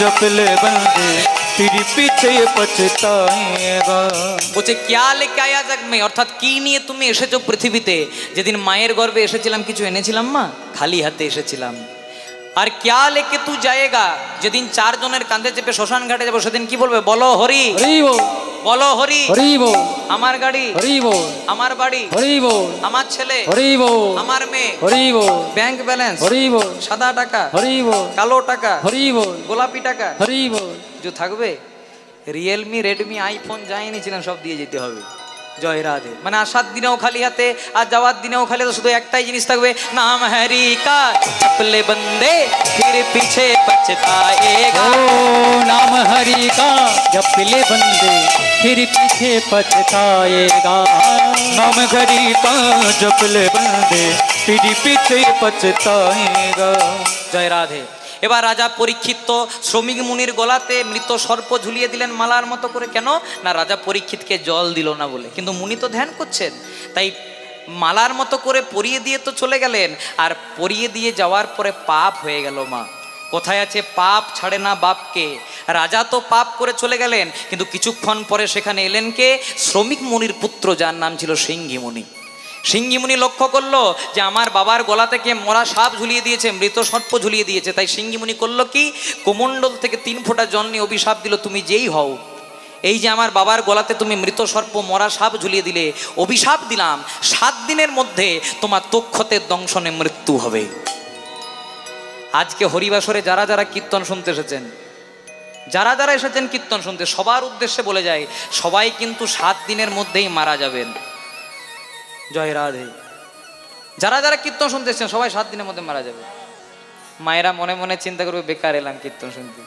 जपले बंदे फिर पीछे पछताएगा। বলছে ক্যা লেকে আয়া জগ মে, অর্থাৎ কি নিয়ে তুমি এসেছো পৃথিবীতে। যেদিন মায়ের গর্ভে এসেছিলাম কিছু এনেছিলাম মা? খালি হাতে এসেছিলাম। আর ক্যা লেকে তু যায়েগা, যেদিন 4 জনের কাঁধে চেপে শ্মশান ঘাটে যাবো সেদিন কি বলবে? বলো হরি, हरि बोल, বলো হরি। हरि बोल, আমার গাড়ি, हरि बोल, আমার বাড়ি, हरि बोल, আমার ছেলে, हरि बोल, আমার মেয়ে, हरि बोल, ব্যাংক ব্যালেন্স, हरि बोल, সাদা টাকা, हरि बोल, কালো টাকা, हरि बोल, গোলাপি টাকা, हरि बोल। কিছু থাকবে? রিয়েলমি, রেডমি, আইফোন যাই নিয়েছিলেন সব দিয়ে যেতে হবে। জয় রাধে। মানে আসার দিনেও খালি হাতে আর যাওয়ার দিনেও খালি হাতে, শুধু একটাই জিনিস থাকবে, নাম হরি কা চপলে বন্দে ফির পিছে পছতায়েগা। ओ नाम हरि का जपले बंदे फिर पीछे पछताएगा। नाम हरि का जपले बंदे फिर पीछे पछताएगा। জয় রাধে। এবার রাজা পরীক্ষিত তো শ্রমিক মুনির গলাতে মৃত সর্প ঝুলিয়ে দিলেন মালার মতো করে। কেন না? রাজা পরীক্ষিতকে জল দিল না বলে। কিন্তু মুনি তো ধ্যান করছেন, তাই মালার মতো করে পরিয়ে দিয়ে তো চলে গেলেন। আর পরিয়ে দিয়ে যাওয়ার পরে পাপ হয়ে গেল মা। কোথায় আছে পাপ ছাড়ে না বাপকে। রাজা তো পাপ করে চলে গেলেন, কিন্তু কিছুক্ষণ পরে সেখানে এলেন কে? শ্রমিক মুনির পুত্র, যার নাম ছিল সিংহী মুনি। সিংহীমুনি লক্ষ্য করলো যে আমার বাবার গলা থেকে মরা সাপ ঝুলিয়ে দিয়েছে, মৃত সর্প ঝুলিয়ে দিয়েছে। তাই সিংহীমুনি করলো কি? কুমণ্ডল থেকে 3 ফোঁটা জল নিয়ে অভিশাপ দিল, তুমি যেই হও, এই যে আমার বাবার গলাতে তুমি মৃত সর্প মরা সাপ ঝুলিয়ে দিলে, অভিশাপ দিলাম 7 দিনের মধ্যে তোমার তক্ষতের দংশনে মৃত্যু হবে। আজকে হরিবাসরে যারা যারা কীর্তন শুনতে এসেছেন, যারা যারা এসেছেন কীর্তন শুনতে, সবার উদ্দেশ্যে বলে যায়, সবাই কিন্তু 7 দিনের মধ্যেই মারা যাবেন। জয় রাধে। যারা যারা কীর্তন শুনতে এসেছেন সবাই 7 দিনের মধ্যে মারা যাবে। মায়েরা মনে মনে চিন্তা করবে, বেকার এলাম কীর্তন শুনতে।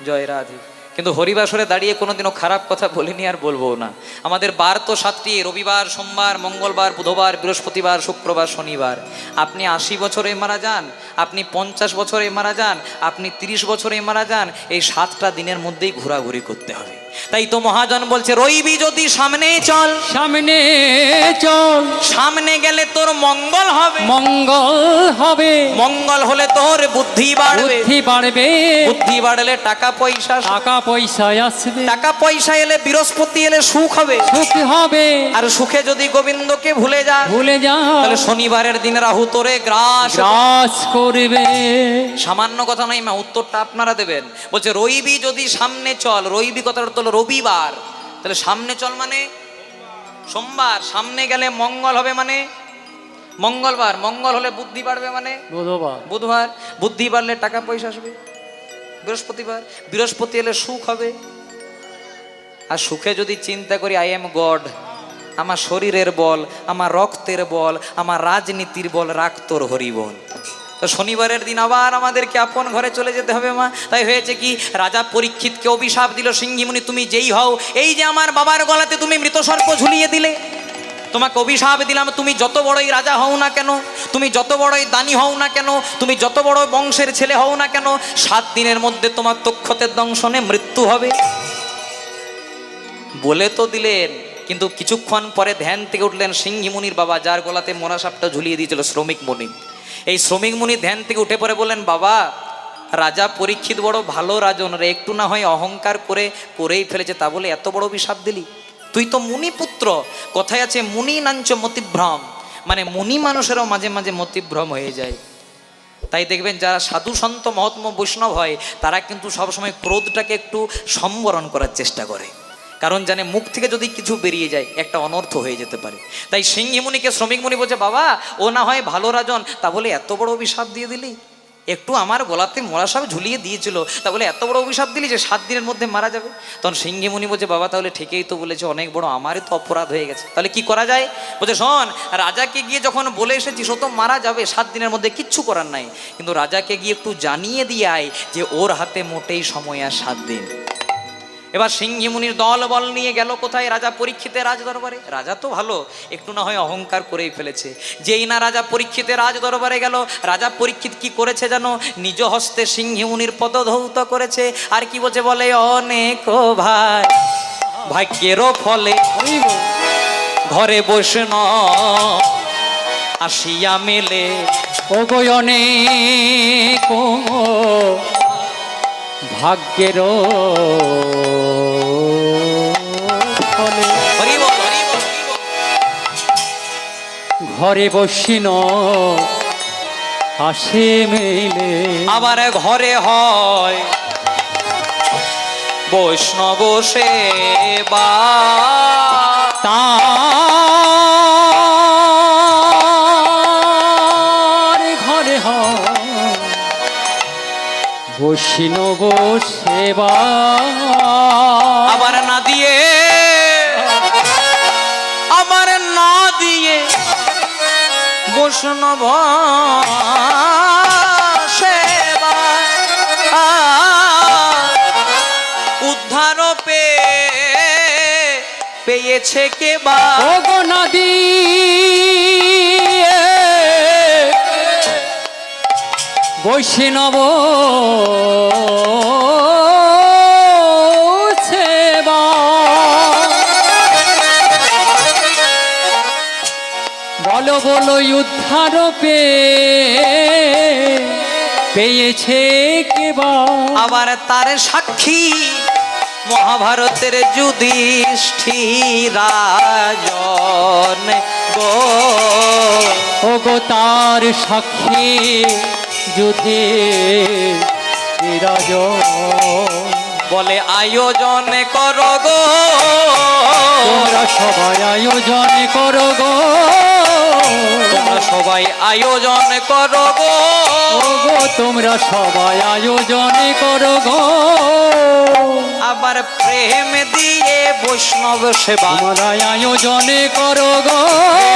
জয় রাধে। কিন্তু হরিবাসরে দাঁড়িয়ে কোনোদিনও খারাপ কথা বলিনি আর বলবো না। আমাদের বার তো 7টি, রবিবার, সোমবার, মঙ্গলবার, বুধবার, বৃহস্পতিবার, শুক্রবার, শনিবার। আপনি 80 বছরে মারা যান, আপনি 50 বছরে মারা যান, আপনি 30 বছরে মারা যান, এই 7টা দিনের মধ্যেই ঘোরাঘুরি করতে হবে। তাই তো মহাজন বলছে, রইবি যদি সামনে চল, সামনে চল, সামনে গেলে তোর মঙ্গল হবে, মঙ্গল হবে, মঙ্গল হলে তোর বুদ্ধি বাড়বে, বুদ্ধি বাড়বে, বুদ্ধি বাড়লে টাকা পয়সা আসবে, টাকা পয়সা আসবে, টাকা পয়সা এলে বৃহস্পতি এলে সুখ হবে, সুখ হবে, আর সুখে যদি গোবিন্দকে ভুলে যা, ভুলে যা, তাহলে শনিবারের দিন রাহু তোরে গ্রাস গ্রাস করবে। সামান্য কথা নয় মা, উত্তরটা আপনারা দেবেন। বলছে রইবি যদি সামনে চল, রইবি কথাটা তো হলো রবিবার, তাহলে সামনে চল মানে সোমবার, সামনে গেলে মঙ্গল হবে মানে মঙ্গলবার, মঙ্গল হলে বুদ্ধি বাড়বে মানে বুধবার, বুধবার, বুদ্ধি বাড়লে টাকা পয়সা আসবে বৃহস্পতিবার, বৃহস্পতি এলে সুখ হবে। আর সুখে যদি চিন্তা করি আই এম গড, আমার শরীরের বল, আমার রক্তের বল, আমার রাজনীতির বল, রাখ তোর হরি বল। তো শনিবারের দিন আবার আমাদেরকে আপন ঘরে চলে যেতে হবে মা। তাই হয়েছে কি, রাজা পরীক্ষিতকে অভিশাপ দিল, সিংহীমুনি তুমি যেই হও, এই যে আমার বাবার গলাতে তুমি মৃত সর্প ঝুলিয়ে দিলে, তোমাকে অভিশাপ দিলাম, তুমি যত বড়ই রাজা হও না কেন, তুমি যত বড়ই দানি হও না কেন, তুমি যত বড় বংশের ছেলে হও না কেন, 7 দিনের মধ্যে তোমার তক্ষতের দংশনে মৃত্যু হবে। বলে তো দিলেন, কিন্তু কিছুক্ষণ পরে ধ্যান থেকে উঠলেন সিংহীমুনির বাবা, যার গলাতে মোরা সাপটা ঝুলিয়ে দিয়েছিল শ্রমিক মুনি। এই শ্রমিক মুনি ধ্যান থেকে উঠে পড়ে বললেন, বাবা রাজা পরীক্ষিত বড় ভালো রাজন রে, একটু না হয় অহংকার করেই ফেলেছে, তা বলে এত বড় অভিশাপ দিলি? তুই তো মুনি পুত্র, কথায় আছে মুনি নাঞ্চ মতিভ্রম, মানে মুনি মানুষেরও মাঝে মাঝে মতিভ্রম হয়ে যায়। তাই দেখবেন যারা সাধু সন্ত মহাত্মা বৈষ্ণব হয়, তারা কিন্তু সবসময় ক্রোধটাকে একটু সম্বরণ করার চেষ্টা করে, কারণ জানে মুখ থেকে যদি কিছু বেরিয়ে যায় একটা অনর্থ হয়ে যেতে পারে। তাই সিংহীমুনিকে শ্রমিক মুনি বলছে, বাবা ও না হয় ভালো রাজন, তা বলে এত বড় অভিশাপ দিয়ে দিলি? একটু আমার গলাতে মোড়া সাপ ঝুলিয়ে দিয়েছিল, তা বলে এত বড় অভিশাপ দিলি যে 7 দিনের মধ্যে মারা যাবে? তখন সিংহীমুনি বলছে, বাবা তাহলে ঠিকই তো বলেছে, অনেক বড় আমারই তো অপরাধ হয়ে গেছে, তাহলে কি করা যায়? বলছে শোন, রাজাকে গিয়ে যখন বলে এসেছিস ও তো মারা যাবে 7 দিনের মধ্যে, কিচ্ছু করার নাই, কিন্তু রাজাকে গিয়ে একটু জানিয়ে দিয়ে আয় যে ওর হাতে মোটেই সময় আর 7 দিন। এবার সিংহীমুনির দল বল নিয়ে গেল কোথায়? রাজা পরীক্ষিতের রাজ দরবারে। রাজা তো ভালো, একটু না হয় অহংকার করেই ফেলেছে। যেই না রাজা পরীক্ষিতের রাজ দরবারে গেল, রাজা পরীক্ষিত কি করেছে জানো? নিজ হস্তে সিংহীমুনির পদধৌত করেছে, আর কি বলছে বলে, অনেক ভাই ভাগ্যেরও ফলে ঘরে বসে ন আসিয়া মেলে, ও গো অনেক ভাগ্যের ফলে হরি বল, হরি বল। ঘরে বসিন আসে মেলে, আবার ঘরে হয় বৈষ্ণব সেবা, তার ঘরে হয় বসিনব সেবা। আবার না দিয়ে, আবার না দিয়ে বৈষ্ণব সেবা, উদ্ধার পেয়েছে কে বা? ও গো নদী বৈষ্ণব সেবা, বলো বলো উদ্ধার পেয়েছে কে বা? আবার তার সাক্ষী মহাভারতের যুধিষ্ঠির রাজন গো, ও গো তার সাক্ষী যুধিষ্ঠির বলে আয়োজন করো গো, তোমরা সবাই আয়োজন করো গো, তোমরা সবাই আয়োজন করো গো, ও গো তোমরা সবাই আয়োজন করো গো। আবার প্রেম দিয়ে বৈষ্ণব সেবা, তোমরা আয়োজন করো গো,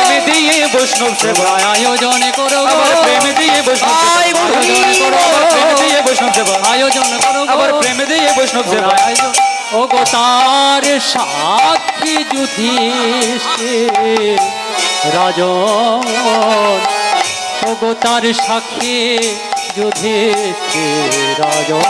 প্রেম দিয়ে বৈষ্ণব সেবা, তোমরা আয়োজন করো গো, আবার প্রেম দিয়ে বৈষ্ণব সেবা, আয় আয়োজন করো, আবার প্রেম দিয়ে বৈষ্ণব সেবা আয়োজন করো গো। আবার প্রেমে দিয়ে বৈষ্ণব সেবা আয়োজন ও গো তার সাক্ষী যুধিষ্ঠির রাজন, ও গো তার সাক্ষী যুধিষ্ঠির রাজন।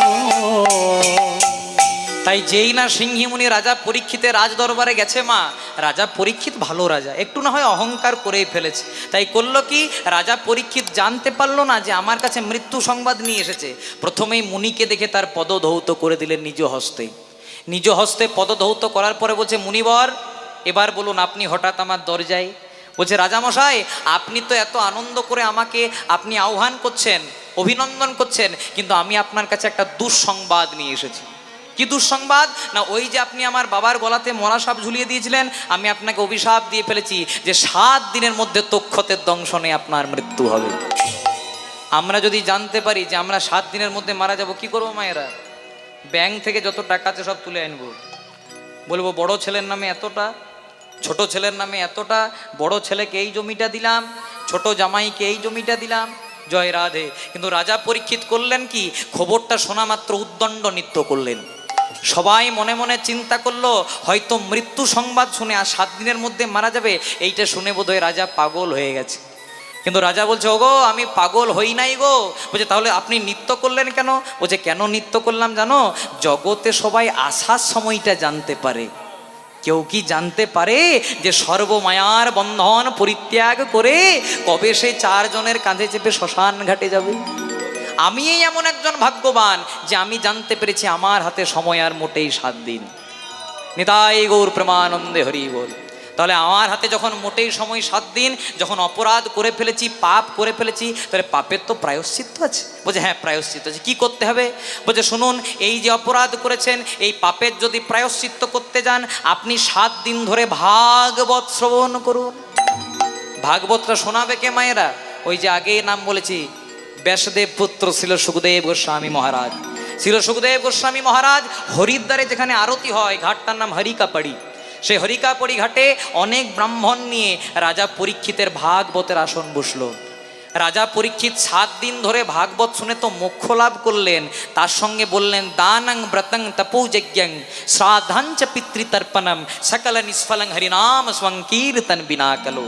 তাই যেই না সিংহীমুনি রাজা পরীক্ষিতের রাজ দরবারে গেছে মা, রাজা পরীক্ষিত ভালো রাজা, একটু না হয় অহংকার করেই ফেলেছে। তাই করলো কি, রাজা পরীক্ষিত জানতে পারলো না যে আমার কাছে মৃত্যু সংবাদ নিয়ে এসেছে। প্রথমেই মুনিকে দেখে তার পদধৌত করে দিলেন নিজ হস্তে। নিজ হস্তে পদধৌত করার পরে বলছে, মুনিবর এবার বলুন আপনি হঠাৎ আমার দরজায়। বলছে, রাজামশাই আপনি তো এত আনন্দ করে আমাকে আপনি আহ্বান করছেন, অভিনন্দন করছেন, কিন্তু আমি আপনার কাছে একটা দুঃসংবাদ নিয়ে এসেছি। কি দুঃসংবাদ? না ওই যে আপনি আমার বাবার গলাতে মরা সাপ ঝুলিয়ে দিয়েছিলেন, আমি আপনাকে অভিশাপ দিয়ে ফেলেছি যে 7 দিনের মধ্যে তক্ষতের দংশনে আপনার মৃত্যু হবে। আমরা যদি জানতে পারি যে আমরা 7 দিনের মধ্যে মারা যাব, কি করবো মায়েরা? ব্যাংক থেকে যত টাকা আছে সব তুলে আনবো, বলবো বড় ছেলের নামে এতটা, ছোট ছেলের নামে এতটা, বড় ছেলেকে এই জমিটা দিলাম, ছোট জামাইকে এই জমিটা দিলাম, জয় রাধে। কিন্তু রাজা পরীক্ষিত করলেন কি, খবরটা শোনা মাত্র উদ্দণ্ড নৃত্য করলেন। সবাই মনে মনে চিন্তা করলো হয়তো মৃত্যু সংবাদ শুনে আর 7 দিনের মধ্যে মারা যাবে, এইটা শুনে বোধহয় রাজা পাগল হয়ে গেছে। কিন্তু রাজা বলছে, ওগো আমি পাগল হই নাই গো। বলছে, তাহলে আপনি নৃত্য করলেন কেন? বলছে, কেন নৃত্য করলাম জানো? জগতে সবাই আসার সময়টা জানতে পারে, কেউ কি জানতে পারে যে সর্বমায়ার বন্ধন পরিত্যাগ করে কবে সে 4 জনের কাঁধে চেপে শ্মশান ঘাটে যাবে? আমি এমন একজন ভাগ্যবান যে আমি জানতে পেরেছি আমার হাতে সময় আর মোটেই 7 দিন। নিতাই গৌর প্রেমানন্দে হরি বল। তাহলে আমার হাতে যখন মোটেই সময় 7 দিন, যখন অপরাধ করে ফেলেছি, পাপ করে ফেলেছি, তাহলে পাপের তো প্রায়শ্চিত্ত আছে। বলছে, হ্যাঁ প্রায়শ্চিত্ত আছে। কি করতে হবে? বলছে, শুনুন, এই যে অপরাধ করেছেন, এই পাপের যদি প্রায়শ্চিত্ত করতে যান, আপনি 7 দিন ধরে ভাগবত শ্রবণ করুন। ভাগবতটা শোনাবে কে মায়েরা? ওই যে আগেই নাম বলেছি, ব্যাসদেব পুত্র ছিল সুখদেব গোস্বামী মহারাজ। ছিল সুখদেব গোস্বামী মহারাজ হরিদ্বারে যেখানে আরতি হয়, ঘাটটার নাম হরিকাপাড়ি। সেই হরিকাপাড়ি ঘাটে অনেক ব্রাহ্মণ নিয়ে রাজা পরীক্ষিতের ভাগবতের আসন বসলো। রাজা পরীক্ষিত 7 দিন ধরে ভাগবত শুনে তো মোক্ষ লাভ করলেন, তার সঙ্গে বললেন, দানং ব্রতং তপোযজ্ঞং শ্রাদ্ধাঞ্চ পিতৃতর্পণম সকল নিষ্ফলং হরিনাম সংকীর্তন বিনা কলো।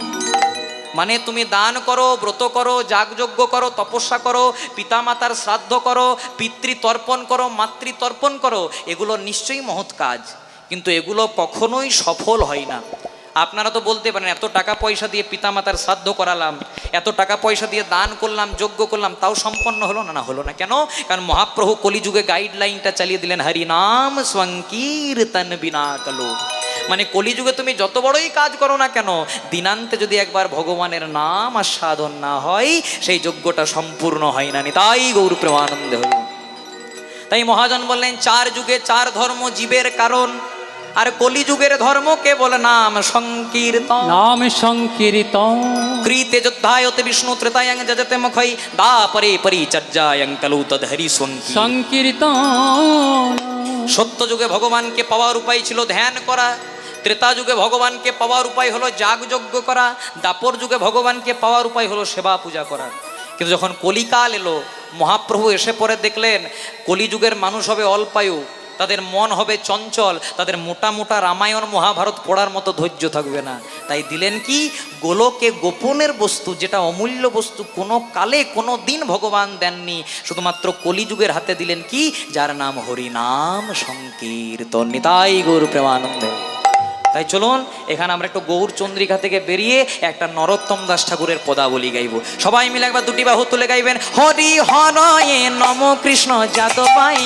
মানে তুমি দান করো, ব্রত করো, যাগযজ্ঞ করো, তপস্যা করো, পিতামাতার শ্রাদ্ধ করো, পিতৃতর্পণ করো, মাতৃতর্পণ করো, এগুলো নিশ্চয়ই মহৎ কাজ, কিন্তু এগুলো কখনোই সফল হয় না। আপনারা তো বলতে পারেন, এত টাকা পয়সা দিয়ে পিতামাতার শ্রাদ্ধ করালাম, এত টাকা পয়সা দিয়ে দান করলাম, যজ্ঞ করলাম, তাও সম্পন্ন হলো না। না হলো না কেন? কারণ মহাপ্রভু কলিযুগে গাইডলাইনটা চালিয়ে দিলেন, হরিনাম সংকীর্তন বিনা কলো। মানে কলিযুগে তুমি যত বড়ই কাজ করো না কেন, দিনান্তে যদি একবার ভগবানের নাম আর সাধন না হয়, সেই যজ্ঞটা সম্পূর্ণ হয় না। তাই গৌর প্রেমানন্দে হল। তাই মহাজন বললেন, 4 যুগে 4 ধর্ম জীবের কারণ, আর কলিযুগের ধর্ম কেবল নাম সংকীর্তন। নাম সংকীর্তন কৃতে যোদ্ধায়তে বিষ্ণু ত্রেতায়ং যজতে মুখৈ দাপরে পরিচর্যায়ং কলৌ তদ্হরি সংকীর্তন। সংকীর্তন সত্য যুগে ভগবানকে পাওয়ার উপায় ছিল ধ্যান করা, ত্রেতা যুগে ভগবানকে পাওয়ার উপায় হলো যাগযজ্ঞ করা, দাপর যুগে ভগবানকে পাওয়ার উপায় হলো সেবা পূজা করা। কিন্তু যখন কলিকাল এলো, মহাপ্রভু এসে পরে দেখলেন কলিযুগের মানুষ হবে অল্পায়ু, তাদের মন হবে চঞ্চল, তাদের মোটা মোটা রামায়ণ মহাভারত পড়ার মতো ধৈর্য থাকবে না। তাই দিলেন কি, গোলকে গোপনের বস্তু, যেটা অমূল্য বস্তু, কোনো কালে কোনো দিন ভগবান দেননি, শুধুমাত্র কলিযুগের হাতে দিলেন কি, যার নাম হরিনাম সংকীর্তন। নিতাই গৌর প্রেমানন্দে। তাই চলুন এখানে আমরা একটু গৌর চন্দ্রিকা থেকে বেরিয়ে একটা নরোত্তম দাস ঠাকুরের পদাবলী গাইব। সবাই মিলে একবার 2টি বাহু তুলে গাইবেন, হরি হরয়ে নম কৃষ্ণ যাদবাই,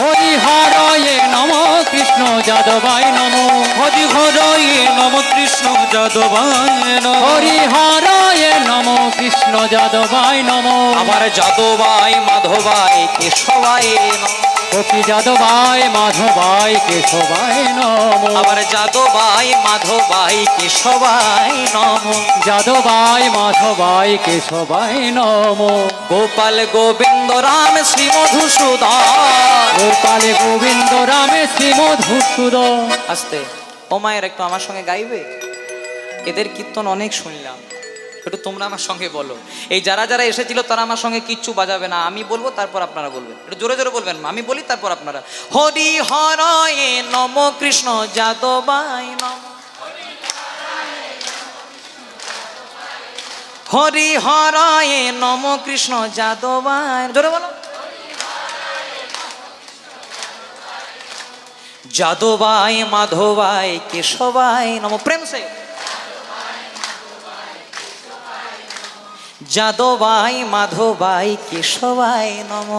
হরি হরয়ে নম কৃষ্ণ যাদবায় নম, হরি হরয়ে নম কৃষ্ণ যাদবায় নম, হরি হরয়ে নম কৃষ্ণ যাদবায় নম, আমার যাদবাই মাধবাই কেশবাই নম, গোপী যাদবায় মাধবায় কেশবায় নম, আমার যাদবাই মাধবাই কেশবাই নম, যাদবায় মাধবায় কেশবায় নম, গোপাল গোবিন্দ রাম শ্রী মধুসূদন। গোপালে গোবিন্দ রামে শ্রী মধুসূদন। আস্তে ও মায়ের একটু আমার সঙ্গে গাইবে? এদের কীর্তন অনেক শুনলাম, একটু তোমরা আমার সঙ্গে বলো। এই যারা যারা এসেছিল তারা আমার সঙ্গে কিচ্ছু বাজাবে না, আমি বলবো তারপর আপনারা বলবেন। একটু জোরে জোরে বলবেন, আমি বলি তারপর আপনারা। হরি হরয়ে নম কৃষ্ণ যাদবায় নম, হরি হরয়ে নম কৃষ্ণ যাদবায়, জোরে বলো। যাদবায় মাধবায় কেশবায় নম, প্রেম সে। যাদবায় মাধবায় কেশবায় নম,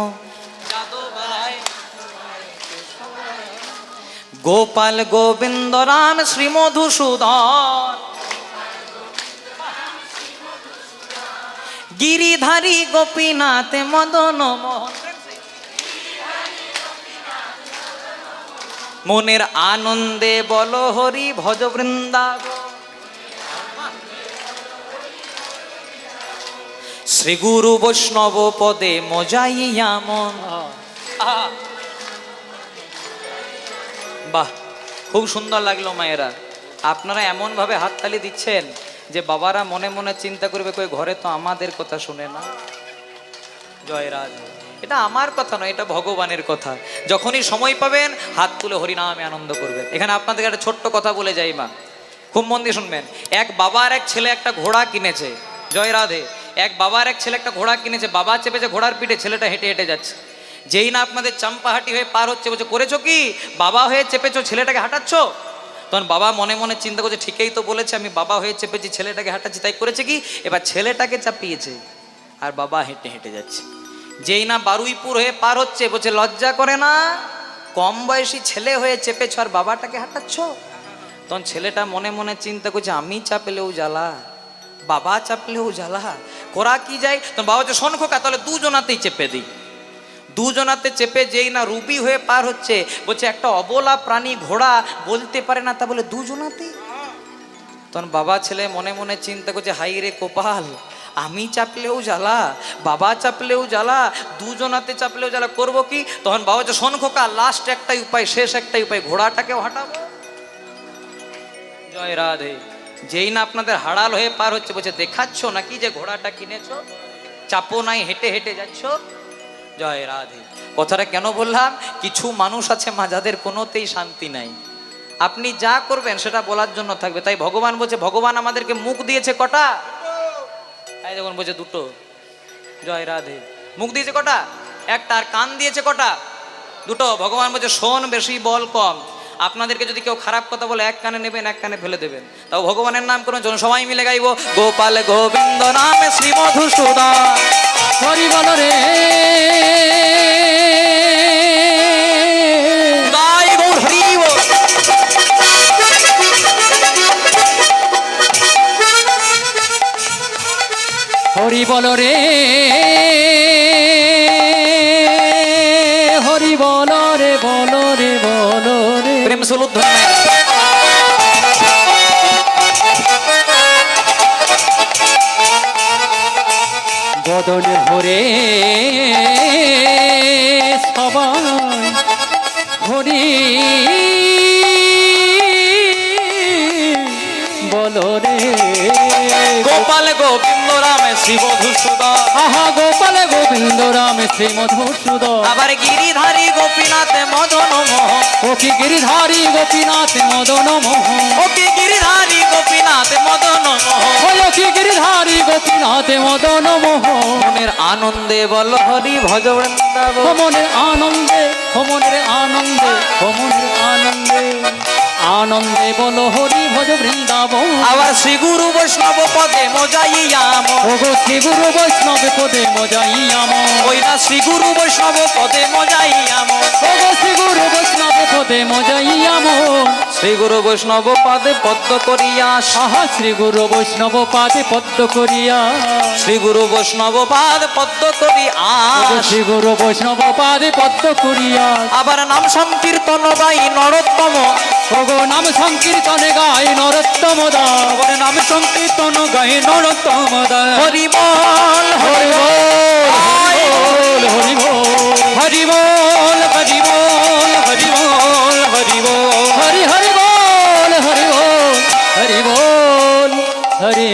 গোপাল গোবিন্দ রাম শ্রী মধুসূদন, গিরিধারী গোপীনাথ মদন মোহন, মনের আনন্দে বলো হরি ভজ বৃন্দাবন, শ্রী গুরু বৈষ্ণব পদে মজাইয়া মন। বাহ, খুব সুন্দর লাগলো মায়েরা। আপনারা এমনভাবে হাততালি দিচ্ছেন যে বাবারা মনে মনে চিন্তা করবে কই ঘরে তো আমাদের কথা শুনে না। জয়রাজ, এটা আমার কথা নয়, এটা ভগবানের কথা। যখনই সময় পাবেন হাত তুলে হরিনামে আনন্দ করবেন। এখানে আপনাদের একটা ছোট্ট কথা বলে যাই মা, খুব মন দিয়ে শুনবেন। এক বাবা আর এক ছেলে একটা ঘোড়া কিনেছে। জয় রাধে। এক বাবা আর এক ছেলে একটা ঘোড়া কিনেছে। বাবা চেপেছে ঘোড়ার পিঠে, ছেলেটা হেঁটে হেঁটে যাচ্ছে। যেই না আপনাদের চাম্পাহাটি হয়ে পার হচ্ছে, বলছে করেছো কি, বাবা হয়ে চেপেছো ছেলেটাকে হাঁটাচ্ছ। তখন বাবা মনে মনে চিন্তা করছে ঠিকই তো বলেছে, আমি বাবা হয়ে চেপেছি ছেলেটাকে হাঁটাচ্ছি, তাই করেছে কি, এবার ছেলেটাকে চাপিয়েছে আর বাবা হেঁটে হেঁটে যাচ্ছে। যেই না বারুইপুর হয়ে পার হচ্ছে, বলছে লজ্জা করে না, কম বয়সী ছেলে হয়ে চেপেছ আর বাবাটাকে হাঁটাচ্ছ। তখন ছেলেটা মনে মনে চিন্তা করছে আমি চাপলেও জ্বালা, বাবা চাপলেও জ্বালা, করা কি যায়। তখন বাবা হচ্ছে শোন খোকা, তাহলে দুজনাতেই চেপে দিই। দুজনাতে চেপে যেই না রুবি হয়ে পার হচ্ছে, বলছে একটা অবলা প্রাণী ঘোড়া বলতে পারে না, তা বলে দুজনাতেই। তখন বাবা ছেলে মনে মনে চিন্তা করছে হাই রে কোপাল, আমি চাপলেও জ্বালা, বাবা চাপলেও জ্বালা, দুজনাতে চাপলেও জ্বালা, করবো কি। তখন বাবা হচ্ছে শোন খোকা, লাস্ট একটাই উপায়, শেষ একটাই উপায়, ঘোড়াটাকেও হাঁটাবো। জয় রাধে। যেই না আপনাদের হাড়াল হয়ে পার হচ্ছে, বলছে দেখাচ্ছ নাকি যে ঘোড়াটা কিনেছো, চাপো নাই, হেঁটে হেঁটে যাচ্ছ। জয় রাধে। কথাটা কেন বললাম, কিছু মানুষ আছে মা যাদের কোনোতেই শান্তি নাই। আপনি যা করবেন সেটা বলার জন্য থাকবে। তাই ভগবান বলছে, ভগবান আমাদেরকে মুখ দিয়েছে কটা, তাই যখন বলছে দুটো। জয় রাধে। মুখ দিয়েছে কটা, একটা। আর কান দিয়েছে কটা, দুটো। ভগবান বলছে শোন বেশি বল কম। আপনাদেরকে যদি কেউ খারাপ কথা বলে এক কানে নেবেন, এক কানে ফেলে দেবেন। তাও ভগবানের নাম করুন, জন সবাই মিলে গাইব গোপাল গোবিন্দ নামে শ্রী মধুসূদন। হরি বল রে, গাই গৌর হরি বল। হরি বল রে, হরি বল রে, বল রে, বল রে। প্রেম সুলুদ্ধ নামে বদনে ভরে সবাই হরি বল রে। গোপাল গোবিন্দ রামে শ্রী মধুসূদন। আহা গোপাল গোবিন্দ রাম শ্রী মধুসূদন। আবার গিরিধারী গোপীনাথ মদন মোহন। ও কি গিরিধারী গোপীনাথ মদন মোহন। ও কি গিরিধারী গোপীনাথ মদন মোহন। ও কি গিরিধারী গোপীনাথ মদন মোহন। মনের আনন্দে বল হরি ভজ বৃন্দাবন। মনের আনন্দে, মনের আনন্দে, মনের আনন্দে, আনন্দে বলো হরি ভজ বৃন্দাবন। আবার শ্রী গুরু বৈষ্ণব পদে মজাইয়াম। ও গো শ্রী গুরু বৈষ্ণব পদে মজাইয়াম। ওই না শ্রী গুরু বৈষ্ণব পদে মজাইয়াম। ও গো শ্রী গুরু বৈষ্ণব পদে মজাইয়াম। শ্রী গুরু বৈষ্ণব পদে পদ্ম করিয়া। আহা শ্রী গুরু বৈষ্ণব পাদে পদ্ম করিয়া। শ্রী গুরু বৈষ্ণব পাদ পদ্ম করিয়া। শ্রী গুরু বৈষ্ণব পাদে পদ্ম করিয়া। আবার নাম সংকীর্তন গাই নরোত্তম। ও গো নাম সংকীর্তনে গায় নরোত্তম দাস। আবার নাম সংকীর্তন গাই নরোত্তম দাস। হরি বল হরি বল হরি বল হরি বল হরি বল হরি বল হরি বল হরি হরি বল হরি বল হরি বল হরি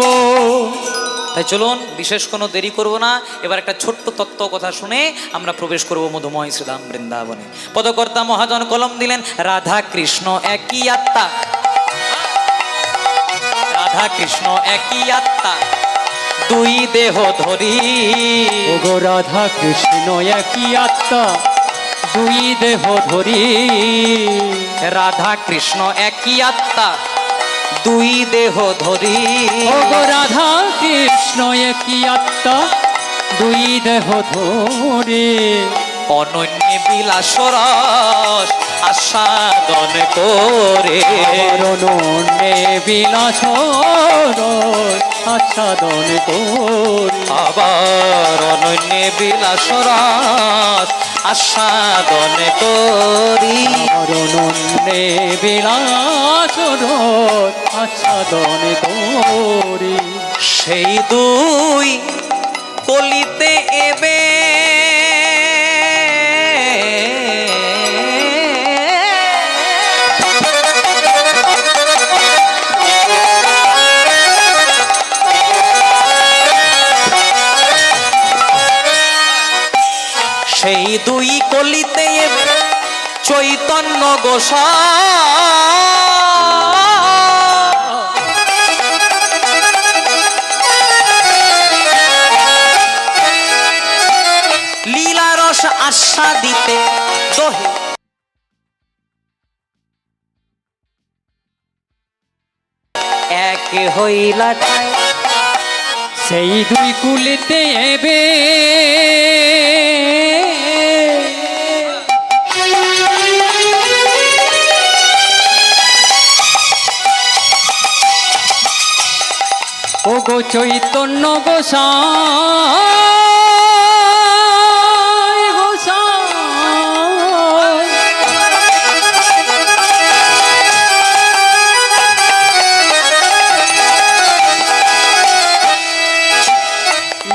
বল। তাই চলুন বিশেষ কোনো দেরি করব না, এবার একটা ছোট্ট তত্ত্ব কথা শুনে আমরা প্রবেশ করব মধুময় শ্রীধাম বৃন্দাবনে। পদকর্তা মহাজন কলম দিলেন, রাধা কৃষ্ণ একই আত্মা, রাধা কৃষ্ণ একই আত্মা, দুই দেহ ধরি। ওগো রাধা কৃষ্ণ একই আত্মা, দুই দেহ ধরি। রাধা কৃষ্ণ একই আত্মা, দুই দেহ ধরি। ওগো রাধা কৃষ্ণ একই আত্মা, দুই দেহ ধরি। অনন্য বিলাস রস আস্বাদন করে, অরণ্যে বিলাস আচ্ছাদন করি। আবার অনন্য বিলাস রস আস্বাদন করি। অরণ্যে বিলাস আচ্ছাদন করি। সেই দুই কলিতে এবে সেই দুই কলিতে এবে চৈতন্য গোসাই লীলারস আস্বাদিতে দোহে। এক হইলা ঠায় সেই দুই কুলিতে এবে ওগো চৈতন্য গোসাই গোসাই।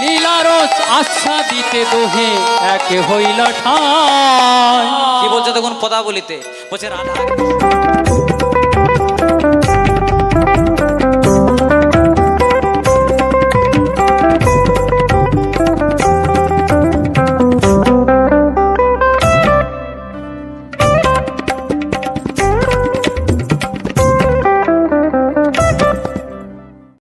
লীলারস আস্বাদিতে দোহে এক হইল ঠাই। কি বলছে তখন পদাবলিতে, বলছে রাধা